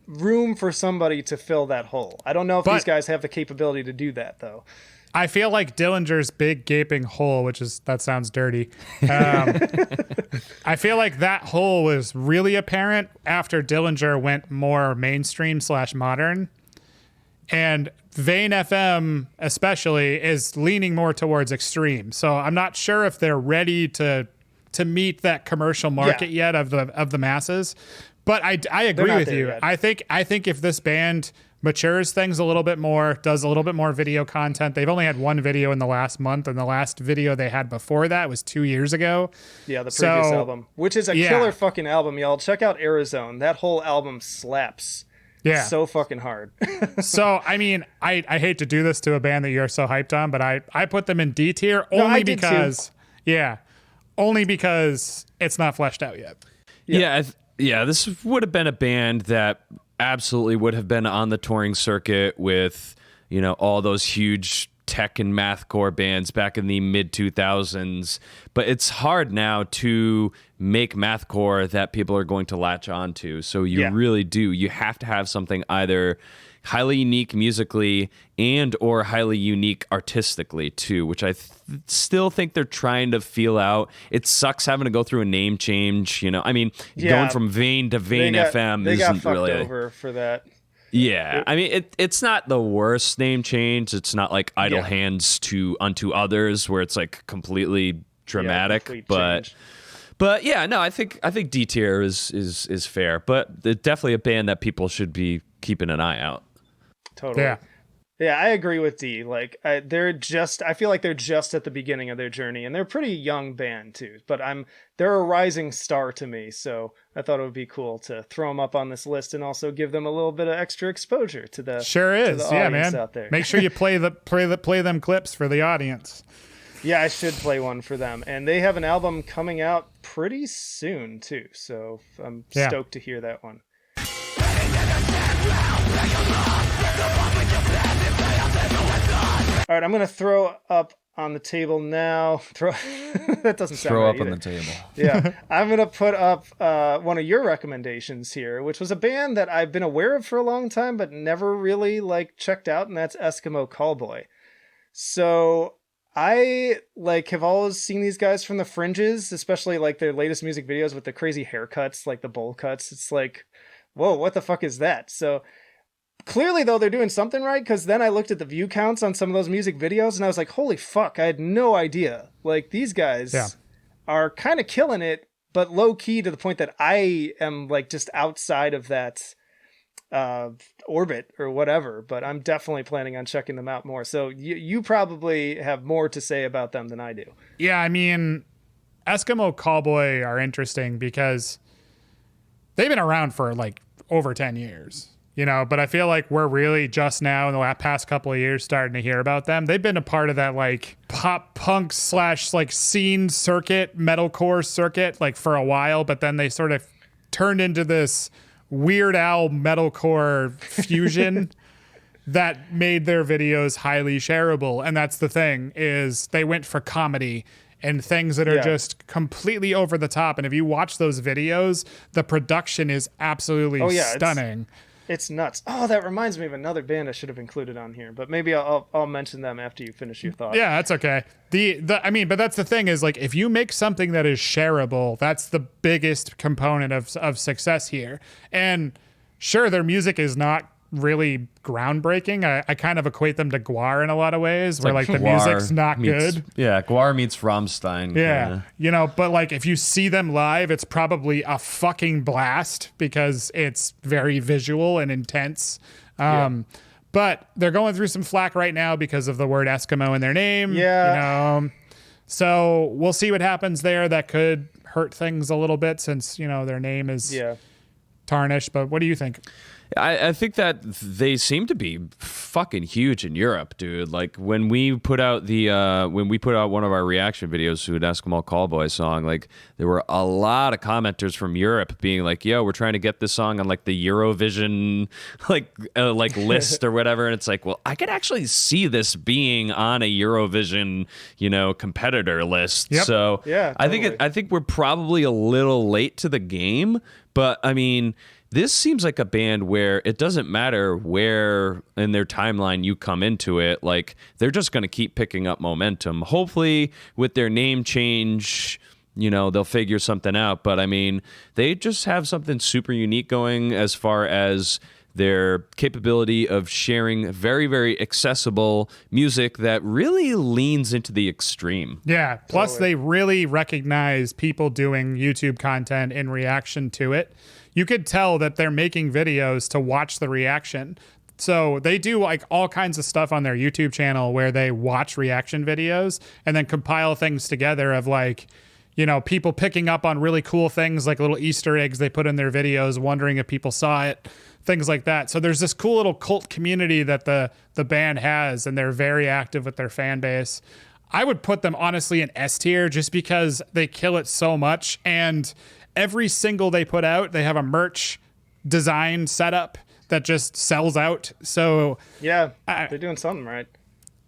room for somebody to fill that hole. I don't know if these guys have the capability to do that, though. I feel like Dillinger's big gaping hole, that sounds dirty. I feel like that hole was really apparent after Dillinger went more mainstream / modern. And Vayne FM especially is leaning more towards extreme. So I'm not sure if they're ready to meet that commercial market yet of the masses. But I agree with you. Yet. I think if this band matures things a little bit more, does a little bit more video content. They've only had one video in the last month, and the last video they had before that was 2 years ago. Yeah, the previous album, which is a killer fucking album, y'all. Check out Arizona. That whole album slaps. Yeah. So fucking hard. So, I mean, I hate to do this to a band that you're so hyped on, but I put them in D tier only because it's not fleshed out yet. Yeah, this would have been a band that absolutely would have been on the touring circuit with, all those huge tech and mathcore bands back in the mid 2000s. But it's hard now to make mathcore that people are going to latch on to. So you really do. You have to have something either highly unique musically and or highly unique artistically too, which I still think they're trying to feel out. It sucks having to go through a name change, going from Vayne to Vayne FM isn't really over for that. Yeah, I mean it's not the worst name change. It's not like Idle Hands to Unto Others where it's like completely dramatic, but yeah, no, I think D tier is fair, but it's definitely a band that people should be keeping an eye out. Totally. Yeah, I agree with D. Like, I feel like they're just at the beginning of their journey, and they're a pretty young band too. But they're a rising star to me, so I thought it would be cool to throw them up on this list and also give them a little bit of extra exposure to the audience out there. Make sure you play them clips for the audience. Yeah, I should play one for them, and they have an album coming out pretty soon too. So I'm stoked to hear that one. All right, I'm going to throw up on the table now. That doesn't sound throw right up either. On the table. Yeah, I'm going to put up one of your recommendations here, which was a band that I've been aware of for a long time, but never really checked out, and that's Eskimo Callboy. So I have always seen these guys from the fringes, especially their latest music videos with the crazy haircuts, the bowl cuts. It's like, whoa, what the fuck is that? So clearly, though, they're doing something right, because then I looked at the view counts on some of those music videos, and I was like, holy fuck, I had no idea. These guys are kind of killing it, but low-key to the point that I am, just outside of that orbit or whatever, but I'm definitely planning on checking them out more. So you probably have more to say about them than I do. Yeah, I mean, Eskimo Callboy are interesting because they've been around for, over 10 years. But I feel like we're really just now in the past couple of years starting to hear about them. They've been a part of that pop punk / scene circuit, metalcore circuit for a while, but then they sort of turned into this Weird Al metalcore fusion that made their videos highly shareable. And that's the thing, is they went for comedy and things that are just completely over the top. And if you watch those videos, the production is absolutely stunning. It's nuts. Oh, that reminds me of another band I should have included on here, but maybe I'll mention them after you finish your thought. Yeah, that's okay. But that's the thing, is like, if you make something that is shareable, that's the biggest component of success here. And sure, their music is not really groundbreaking. I kind of equate them to Gwar in a lot of ways, where like the music's not good. Yeah, Gwar meets Rammstein. Yeah, but like if you see them live, it's probably a fucking blast because it's very visual and intense. But they're going through some flack right now because of the word Eskimo in their name. Yeah. So we'll see what happens there. That could hurt things a little bit since, their name is tarnished. But what do you think? I think that they seem to be fucking huge in Europe, dude. Like when we put out one of our reaction videos to an Eskimo Callboy song, like there were a lot of commenters from Europe being like, "Yo, we're trying to get this song on like the Eurovision like list or whatever." And it's like, well, I could actually see this being on a Eurovision, competitor list. Yep. So yeah, totally. I think we're probably a little late to the game, but I mean, this seems like a band where it doesn't matter where in their timeline you come into it. Like, they're just going to keep picking up momentum. Hopefully, with their name change, they'll figure something out. But, I mean, they just have something super unique going as far as their capability of sharing very, very accessible music that really leans into the extreme. Yeah. Plus, they really recognize people doing YouTube content in reaction to it. You could tell that they're making videos to watch the reaction. So they do like all kinds of stuff on their YouTube channel where they watch reaction videos and then compile things together of like, people picking up on really cool things, like little Easter eggs they put in their videos, wondering if people saw it, things like that. So there's this cool little cult community that the band has, and they're very active with their fan base. I would put them honestly in S tier just because they kill it so much. And every single they put out, they have a merch design setup that just sells out. So yeah, they're doing something right.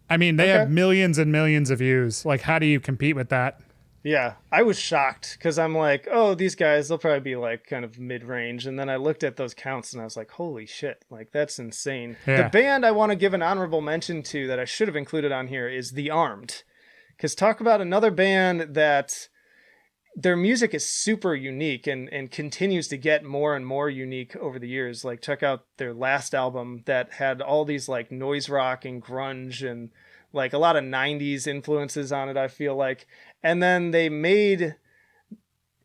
I mean, they have millions and millions of views. Like, how do you compete with that? Yeah, I was shocked because I'm like, oh, these guys, they'll probably be like kind of mid-range. And then I looked at those counts and I was like, holy shit, like that's insane. Yeah. The band I want to give an honorable mention to that I should have included on here is The Armed. Because talk about another band that their music is super unique and continues to get more and more unique over the years. Like, check out their last album that had all these like noise rock and grunge and like a lot of 90s influences on it, I feel like. And then they made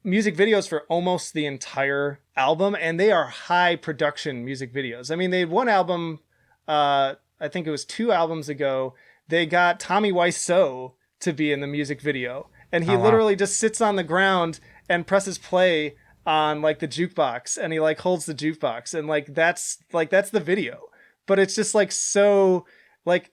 music videos for almost the entire album, and they are high production music videos. I mean, they had one album, I think it was 2 albums ago, they got Tommy Wiseau to be in the music video. And he literally just sits on the ground and presses play on like the jukebox, and he like holds the jukebox, and that's the video. But it's just like so like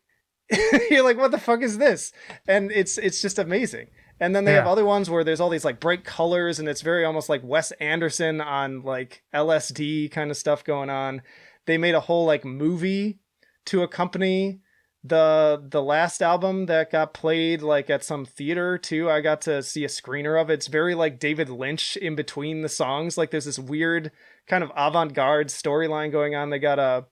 you're like, what the fuck is this? And it's just amazing. And then they have other ones where there's all these like bright colors, and it's very almost like Wes Anderson on like LSD kind of stuff going on. They made a whole like movie to accompany the last album that got played like at some theater too. I got to see a screener of it. It's very like David Lynch in between the songs. Like there's this weird kind of avant-garde storyline going on. They got a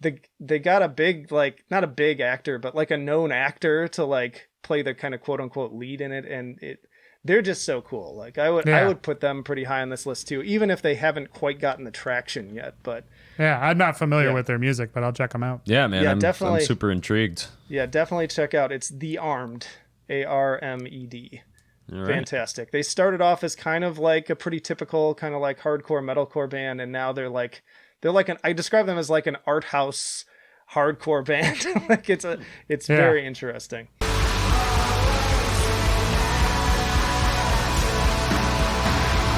big, like, not a big actor, but like a known actor to like play the kind of quote unquote lead in it. And they're just so cool. Like I would put them pretty high on this list too, even if they haven't quite gotten the traction yet. But yeah, I'm not familiar with their music, but I'll check them out. Yeah, man. Yeah, I'm super intrigued. Yeah, definitely check out. It's The Armed, ARMED. Right. Fantastic. They started off as kind of like a pretty typical kind of like hardcore metalcore band, and now they're like I describe them as like an art house hardcore band. Like it's very interesting.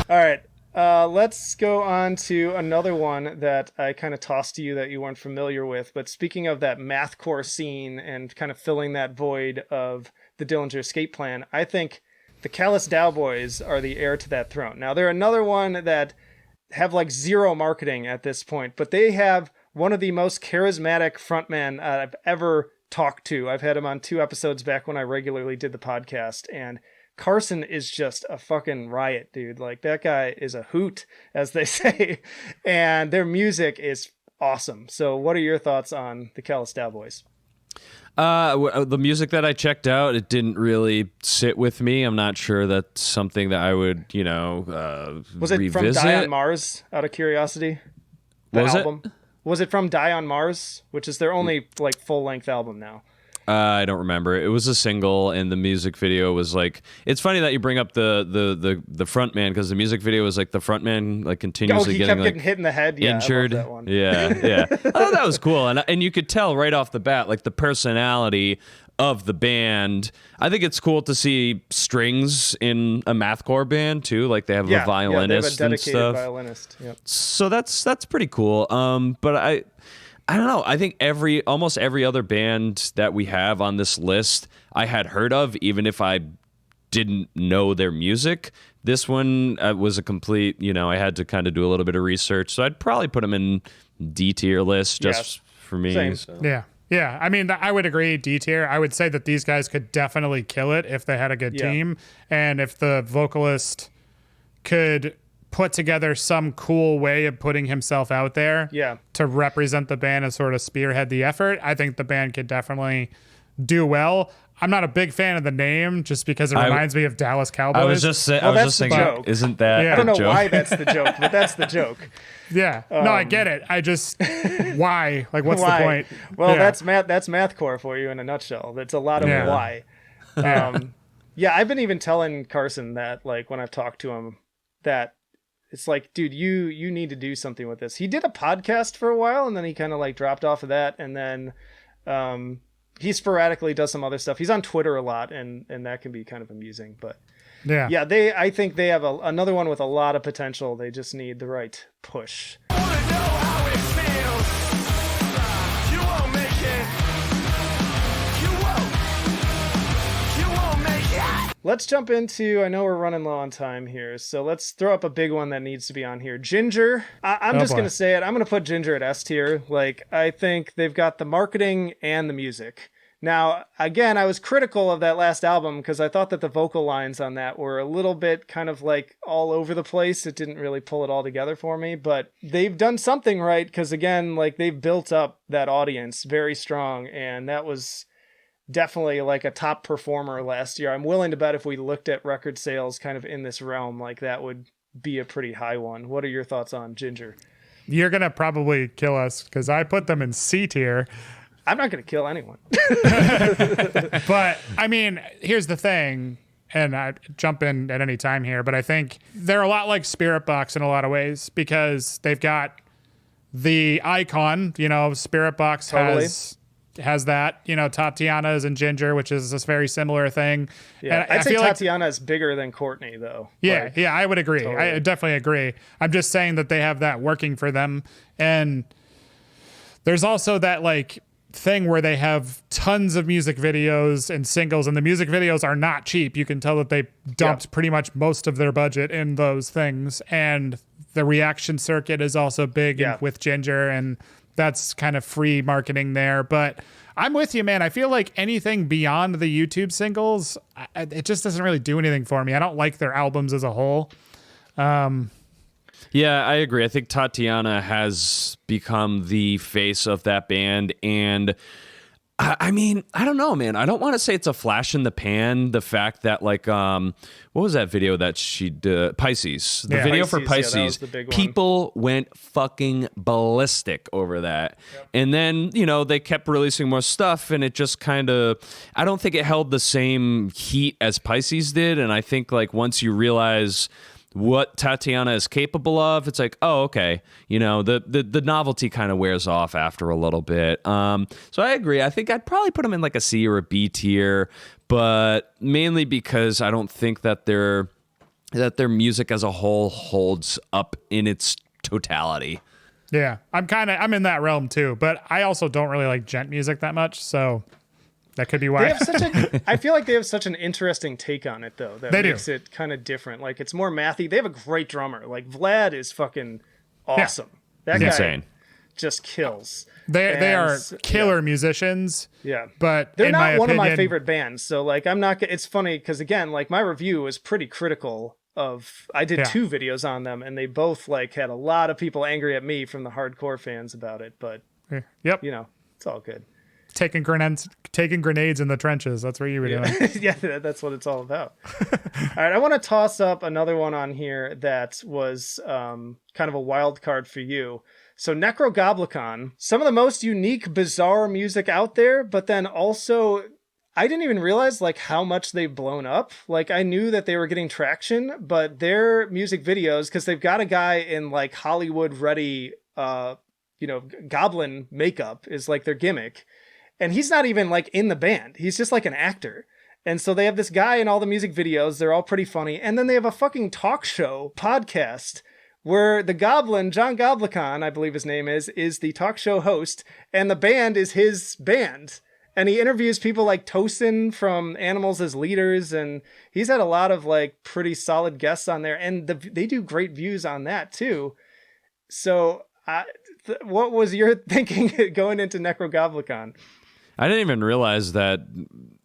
All right. Let's go on to another one that I kind of tossed to you that you weren't familiar with. But speaking of that mathcore scene and kind of filling that void of the Dillinger Escape Plan, I think the Callous Daoboys are the heir to that throne. Now, they're another one that have like zero marketing at this point, but they have one of the most charismatic frontmen I've ever talked to. I've had him on 2 episodes back when I regularly did the podcast, and Carson is just a fucking riot, dude. Like, that guy is a hoot, as they say, and their music is awesome. So what are your thoughts on the Callous Daoboys? The music that I checked out, it didn't really sit with me. I'm not sure that's something that I would, was it revisit. from Die on Mars, out of curiosity? The album? Was it from Die on Mars, which is their only like full-length album now? I don't remember. It was a single, and the music video was like. It's funny that you bring up the front man, because the music video was like the front man like continuously he getting kept getting hit in the head. Yeah, injured. I love that one. Yeah. I thought that was cool, and you could tell right off the bat like the personality of the band. I think it's cool to see strings in a mathcore band too. Like they have a violinist they have a dedicated and stuff. violinist. Yep. So that's pretty cool. But I don't know. I think almost every other band that we have on this list I had heard of, even if I didn't know their music. This one was a complete, I had to kind of do a little bit of research. So I'd probably put them in D tier list just for me. Same. So. Yeah. I mean, I would agree D tier. I would say that these guys could definitely kill it if they had a good team. And if the vocalist could put together some cool way of putting himself out there to represent the band and sort of spearhead the effort, I think the band could definitely do well. I'm not a big fan of the name just because it reminds me of Dallas Cowboys. I was just thinking, joke. Isn't that I don't know joke? why that's the joke, but that's the joke. Yeah. No, I get it. I just, why? Like, what's the point? Well, that's mathcore for you in a nutshell. That's a lot of why. I've been even telling Carson that, like, when I've talked to him, that it's like, dude, you need to do something with this. He did a podcast for a while, and then he kind of like dropped off of that, and then he sporadically does some other stuff. He's on Twitter a lot, and that can be kind of amusing. But I think they have another one with a lot of potential. They just need the right push. Let's jump into, I know we're running low on time here, so let's throw up a big one that needs to be on here. Jinjer. I'm just going to say it. I'm going to put Jinjer at S tier. Like, I think they've got the marketing and the music. Now, again, I was critical of that last album because I thought that the vocal lines on that were a little bit kind of like all over the place. It didn't really pull it all together for me, but they've done something right because, again, like they've built up that audience very strong, and that was definitely like a top performer last year. I'm willing to bet if we looked at record sales kind of in this realm, like that would be a pretty high one. What are your thoughts on Jinjer? You're going to probably kill us because I put them in C tier. I'm not going to kill anyone. But I mean, here's the thing, and I jump in at any time here, but I think they're a lot like Spiritbox in a lot of ways because they've got the icon, Spiritbox has that, Tatiana's and Jinjer, which is this very similar thing. Yeah, and I'd say Tatiana is bigger than Courtney, though. Yeah, I would agree. Totally. I definitely agree. I'm just saying that they have that working for them. And there's also that, like, thing where they have tons of music videos and singles, and the music videos are not cheap. You can tell that they dumped pretty much most of their budget in those things. And the reaction circuit is also big with Jinjer, and that's kind of free marketing there. But I'm with you, man. I feel like anything beyond the YouTube singles, it just doesn't really do anything for me. I don't like their albums as a whole. Yeah, I agree. I think Tatiana has become the face of that band. And I mean, I don't know, man. I don't want to say it's a flash in the pan. The fact that, like, what was that video that she did? Pisces. The video for Pisces. Yeah, that was the big one. People went fucking ballistic over that. Yep. And then, they kept releasing more stuff, and it just kind of, I don't think it held the same heat as Pisces did. And I think, like, once you realize what Tatiana is capable of, it's like, oh, okay. The novelty kind of wears off after a little bit. So I agree. I think I'd probably put them in like a C or a B tier, but mainly because I don't think that their music as a whole holds up in its totality. Yeah, I'm in that realm too, but I also don't really like gent music that much, so that could be why. I feel like they have such an interesting take on it, though. That makes it kind of different. Like, it's more mathy. They have a great drummer. Like, Vlad is fucking awesome. Yeah. That guy, insane. just kills. They are killer musicians. Yeah. But they're in not my one opinion, of my favorite bands. So like, I'm not, it's funny because again, like my review was pretty critical of, I did 2 videos on them and they both like had a lot of people angry at me from the hardcore fans about it. But yep, you know, it's all good. Taking grenades in the trenches. That's what you were doing. Yeah, that's what it's all about. All right, I want to toss up another one on here that was kind of a wild card for you. So Nekrogoblikon, some of the most unique, bizarre music out there, but then also I didn't even realize like how much they've blown up. Like I knew that they were getting traction, but their music videos, because they've got a guy in like Hollywood ready, goblin makeup is like their gimmick. And he's not even like in the band. He's just like an actor. And so they have this guy in all the music videos. They're all pretty funny. And then they have a fucking talk show podcast where the goblin, John Goblikon, I believe his name is the talk show host. And the band is his band. And he interviews people like Tosin from Animals as Leaders. And he's had a lot of like pretty solid guests on there. And they do great views on that too. So what was your thinking going into Nekrogoblikon? I didn't even realize that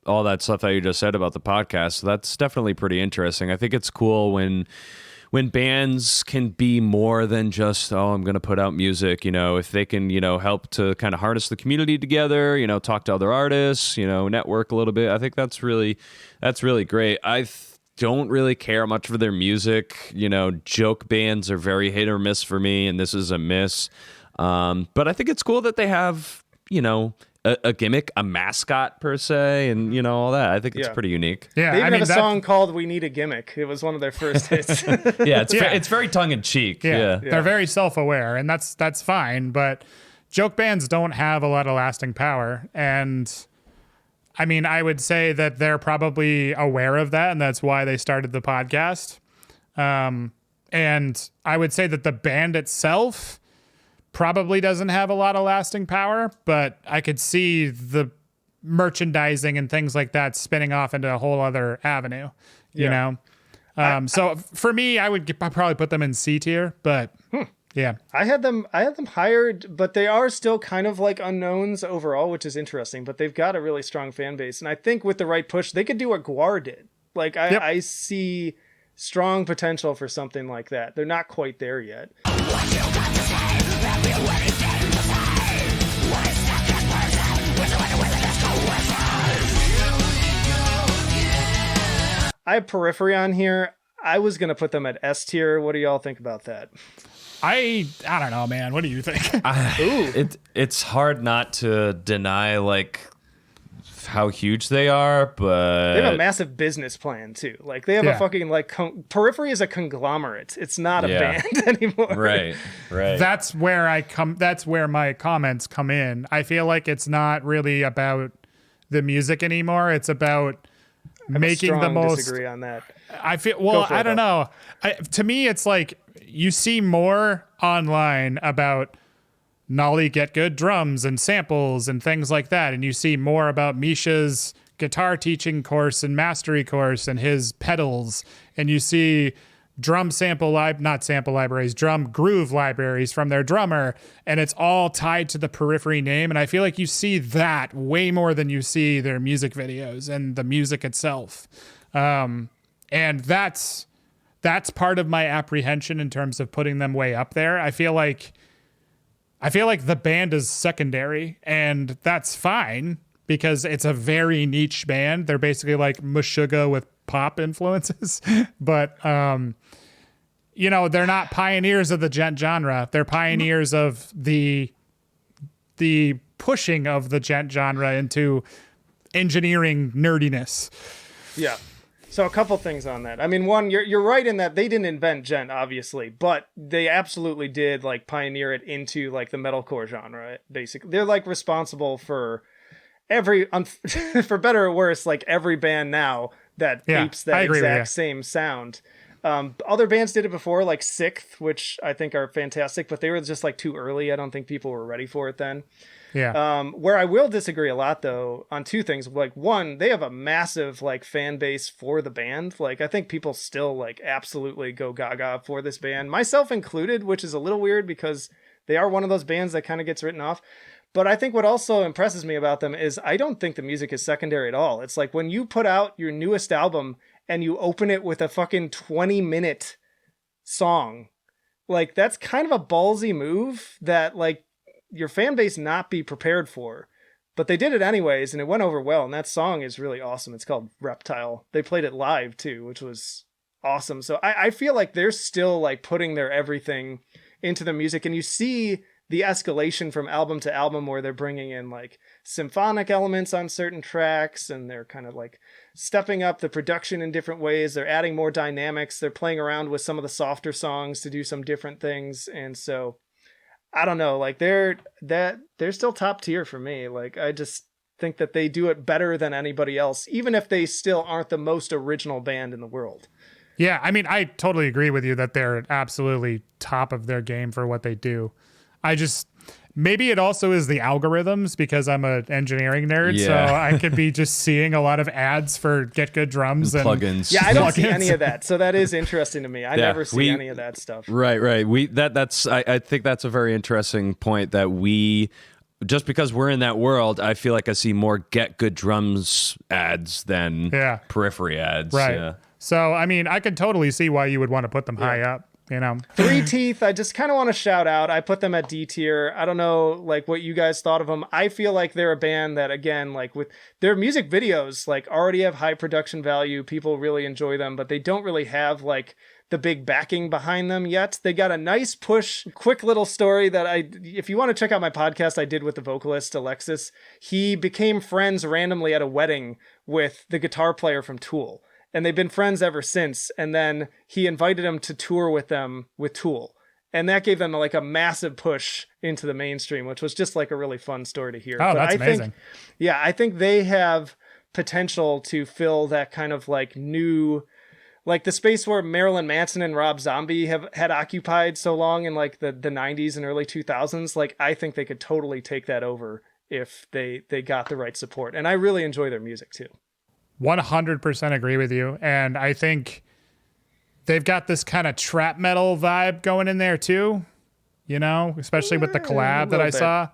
all that stuff that you just said about the podcast. So that's definitely pretty interesting. I think it's cool when bands can be more than just, oh, I'm going to put out music, if they can, help to kind of harness the community together, talk to other artists, network a little bit. I think that's really great. I don't really care much for their music. Joke bands are very hit or miss for me, and this is a miss. But I think it's cool that they have, a gimmick, a mascot per se, and all that. I think it's pretty unique. Yeah, they even have a song called "We Need a Gimmick." It was one of their first hits. It's very tongue in cheek. Yeah. They're very self-aware, and that's fine. But joke bands don't have a lot of lasting power, and I mean, I would say that they're probably aware of that, and that's why they started the podcast. And I would say that the band itself probably doesn't have a lot of lasting power, but I could see the merchandising and things like that spinning off into a whole other avenue, you know? So for me, I'd probably put them in C tier, but yeah. I had them hired, but they are still kind of like unknowns overall, which is interesting, but they've got a really strong fan base. And I think with the right push, they could do what Gwar did. Like I see strong potential for something like that. They're not quite there yet. I have Periphery on here. I was going to put them at S tier. What do y'all think about that? I don't know, man. What do you think? It's hard not to deny like how huge they are, but they have a massive business plan too. Like they have a fucking like Periphery is a conglomerate. It's not a band anymore. Right. That's where my comments come in. I feel like it's not really about the music anymore. It's about making the most. Disagree on that. I feel I don't know. To me, it's like you see more online about Nolly Get Good drums and samples and things like that, and you see more about Misha's guitar teaching course and mastery course and his pedals, and you see drum groove libraries from their drummer, and it's all tied to the Periphery name. And I feel like you see that way more than you see their music videos and the music itself. And that's part of my apprehension in terms of putting them way up there. I feel like the band is secondary, and that's fine because it's a very niche band. They're basically like Meshuggah with pop influences, but they're not pioneers of the gent genre. They're pioneers of the pushing of the gent genre into engineering nerdiness. Yeah. So a couple things on that. I mean, one, you're right in that they didn't invent gent, obviously, but they absolutely did like pioneer it into like the metalcore genre. Basically, they're like responsible for for better or worse, like every band now that apes that exact same sound. Other bands did it before, like Sixth, which I think are fantastic, but they were just like too early. I don't think people were ready for it then. Yeah. Where I will disagree a lot though on two things. Like one, they have a massive like fan base for the band. Like I think people still like absolutely go gaga for this band, myself included, which is a little weird because they are one of those bands that kind of gets written off. But I think what also impresses me about them is I don't think the music is secondary at all. It's like when you put out your newest album and you open it with a fucking 20-minute song, like that's kind of a ballsy move that like your fan base not be prepared for. But they did it anyways, and it went over well. And that song is really awesome. It's called Reptile. They played it live too, which was awesome. So I feel like they're still like putting their everything into the music, and you see the escalation from album to album where they're bringing in like symphonic elements on certain tracks, and they're kind of like stepping up the production in different ways. They're adding more dynamics. They're playing around with some of the softer songs to do some different things. And so I don't know, like they're still top tier for me. Like I just think that they do it better than anybody else, even if they still aren't the most original band in the world. Yeah, I mean, I totally agree with you that they're absolutely top of their game for what they do. Maybe it also is the algorithms because I'm an engineering nerd, so I could be just seeing a lot of ads for Get Good Drums and plugins. Yeah, I don't see any of that, so that is interesting to me. I never see any of that stuff. Right. I think that's a very interesting point that just because we're in that world, I feel like I see more Get Good Drums ads than Periphery ads. Right. Yeah. So, I mean, I could totally see why you would want to put them high up. You know, Three Teeth, I just kind of want to shout out. I put them at D tier. I don't know, like what you guys thought of them. I feel like they're a band that, again, like with their music videos, like already have high production value. People really enjoy them, but they don't really have like the big backing behind them yet. They got a nice push, quick little story that if you want to check out my podcast I did with the vocalist Alexis, he became friends randomly at a wedding with the guitar player from Tool. And they've been friends ever since. And then he invited him to tour with them with Tool. And that gave them like a massive push into the mainstream, which was just like a really fun story to hear. Oh, that's amazing. I think they have potential to fill that kind of like new, like the space where Marilyn Manson and Rob Zombie had occupied so long in like the 90s and early 2000s. Like I think they could totally take that over if they got the right support. And I really enjoy their music too. 100% agree with you. And I think they've got this kind of trap metal vibe going in there too, you know, especially with the collab that I saw.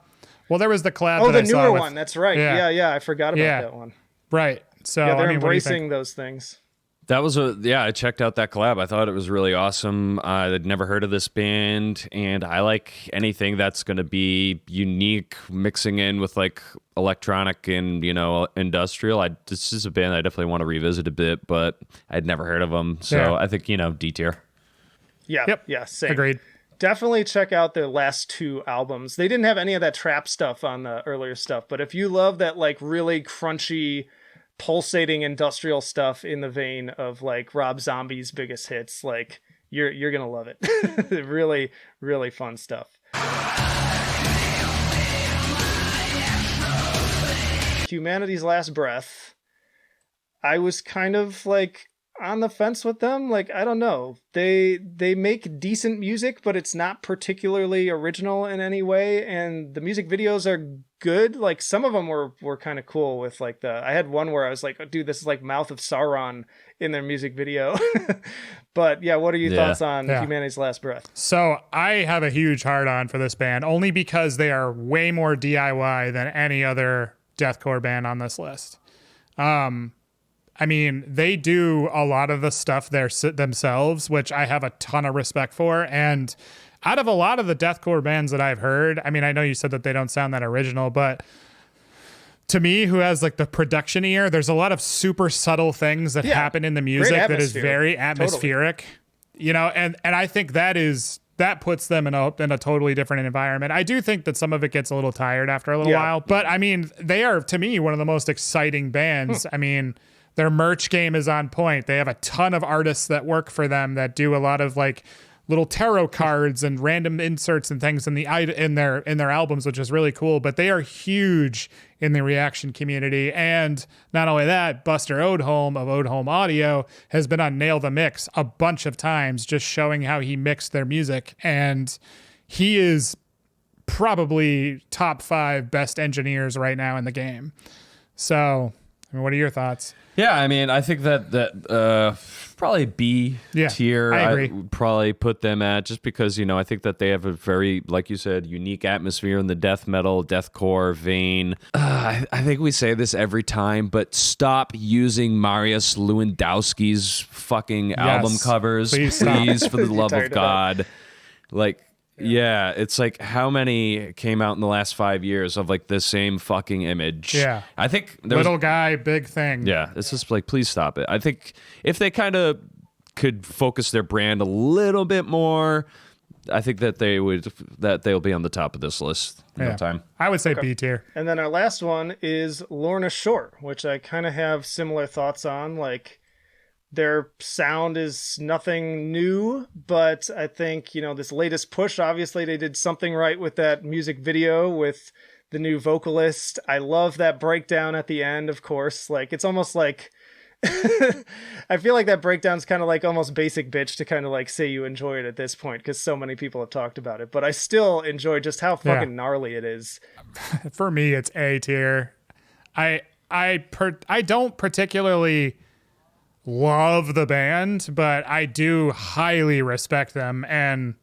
Well, there was the collab that I saw. Oh, the newer one. That's right. Yeah. I forgot about that one. Right. So they're embracing those things. That was I checked out that collab. I thought it was really awesome. I'd never heard of this band, and I like anything that's going to be unique, mixing in with like electronic and, you know, industrial. This is a band I definitely want to revisit a bit, but I'd never heard of them. So I think, you know, D tier. Yeah. Yep. Yeah. Same. Agreed. Definitely check out their last two albums. They didn't have any of that trap stuff on the earlier stuff, but if you love that like really crunchy, pulsating industrial stuff in the vein of like Rob Zombie's biggest hits, like you're gonna love it. Really, really fun stuff. Humanity's Last Breath, I was kind of like on the fence with them. Like, I don't know. They make decent music, but it's not particularly original in any way. And the music videos are good. Like some of them were kind of cool with like I had one where I was like, oh, dude, this is like Mouth of Sauron in their music video. But yeah, what are your thoughts on Humanity's Last Breath? So I have a huge hard on for this band only because they are way more DIY than any other deathcore band on this list. I mean, they do a lot of the stuff themselves, which I have a ton of respect for. And out of a lot of the deathcore bands that I've heard, I mean, I know you said that they don't sound that original, but to me, who has like the production ear, there's a lot of super subtle things that happen in the music that is very atmospheric, you know, and I think that puts them in a totally different environment. I do think that some of it gets a little tired after a little while, but I mean, they are, to me, one of the most exciting bands. I mean, their merch game is on point. They have a ton of artists that work for them that do a lot of like little tarot cards and random inserts and things in their albums, which is really cool. But they are huge in the reaction community. And not only that, Buster Odholm of Odholm Audio has been on Nail the Mix a bunch of times, just showing how he mixed their music. And he is probably top 5 best engineers right now in the game. So I mean, what are your thoughts? Yeah, I mean, I think that probably B tier. I agree. Would probably put them at, just because, I think that they have a very, like you said, unique atmosphere in the death metal, deathcore vein. I think we say this every time, but stop using Marius Lewandowski's fucking album covers, please, for the love of God. Like, yeah, it's like, how many came out in the last 5 years of like the same fucking image? Yeah. I think little guy, big thing. Yeah, it's just like, please stop it. I think if they kind of could focus their brand a little bit more, I think that they'll be on the top of this list in no time. I would say B tier. And then our last one is Lorna Shore, which I kind of have similar thoughts on. Like, their sound is nothing new, but I think, this latest push, obviously they did something right with that music video with the new vocalist. I love that breakdown at the end, of course. Like, it's almost like I feel like that breakdown's kind of like almost basic bitch to kind of like say you enjoy it at this point, because so many people have talked about it, but I still enjoy just how fucking gnarly it is. For me, it's A tier. I don't particularly love the band, but I do highly respect them. And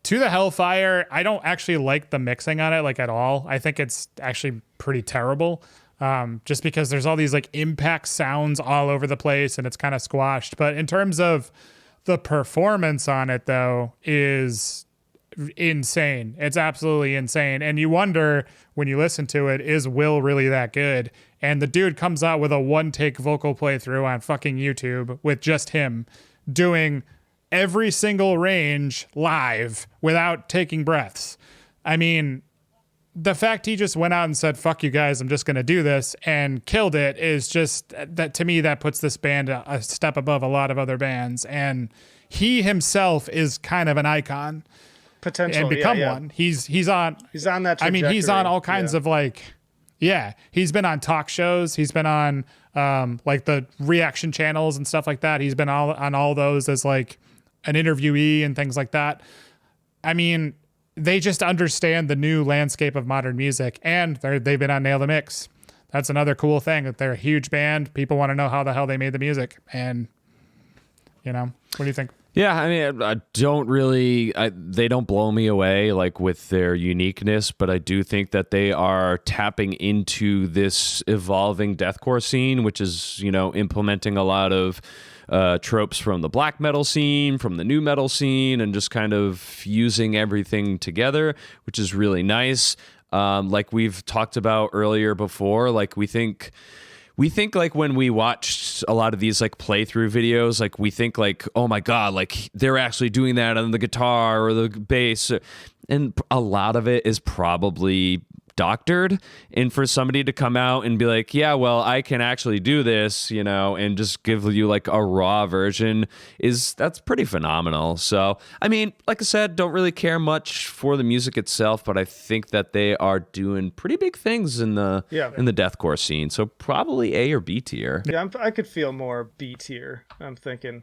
To the Hellfire, I don't actually like the mixing on it like at all. I think it's actually pretty terrible, just because there's all these like impact sounds all over the place and it's kind of squashed. But in terms of the performance on it, though, is insane. It's absolutely insane. And you wonder when you listen to it, is Will really that good? And the dude comes out with a one-take vocal playthrough on fucking YouTube with just him doing every single range live without taking breaths. I mean, the fact he just went out and said, fuck you guys, I'm just going to do this, and killed it, is just, that to me, that puts this band a step above a lot of other bands. And he himself is kind of an icon. Potential, and become one. He's on that trajectory. I mean, he's on all kinds of like, he's been on talk shows. He's been on like the reaction channels and stuff like that. He's been on all those as like an interviewee and things like that. I mean, they just understand the new landscape of modern music, and they've been on Nail the Mix. That's another cool thing, that they're a huge band. People want to know how the hell they made the music. And, what do you think? Yeah, I mean, I don't really, they don't blow me away like with their uniqueness, but I do think that they are tapping into this evolving deathcore scene, which is, implementing a lot of tropes from the black metal scene, from the new metal scene, and just kind of fusing everything together, which is really nice. Like we've talked about earlier before, like we think like when we watch a lot of these like playthrough videos, like we think like, oh my God, like they're actually doing that on the guitar or the bass. And a lot of it is probably doctored. And for somebody to come out and be like, yeah, well, I can actually do this, and just give you like a raw version, that's pretty phenomenal. So, I mean, like I said, don't really care much for the music itself, but I think that they are doing pretty big things in the deathcore scene. So probably A or B tier. Yeah, I could feel more B tier, I'm thinking,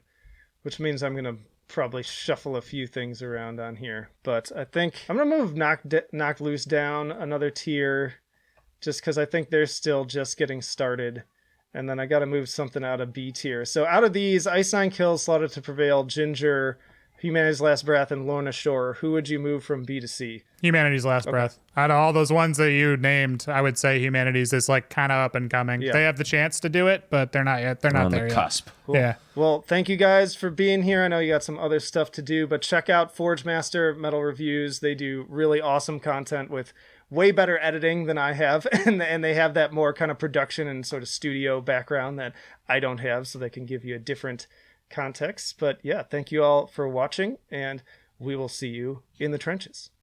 which means I'm going to probably shuffle a few things around on here, but I think I'm gonna move Knocked Loose down another tier, just because I think they're still just getting started, and then I gotta move something out of B tier. So out of these, Ice9 Kills, Slaughter to Prevail, Jinjer, Humanity's Last Breath, and Lorna Shore, who would you move from B to C? Humanity's Last Breath. Out of all those ones that you named, I would say Humanity's is like kind of up and coming. Yeah. They have the chance to do it, but they're not yet. They're not there yet. On the cusp. Cool. Yeah. Well, thank you guys for being here. I know you got some other stuff to do, but check out Forgemaster Metal Reviews. They do really awesome content with way better editing than I have, and they have that more kind of production and sort of studio background that I don't have, so they can give you a different context. But yeah, thank you all for watching, and we will see you in the trenches.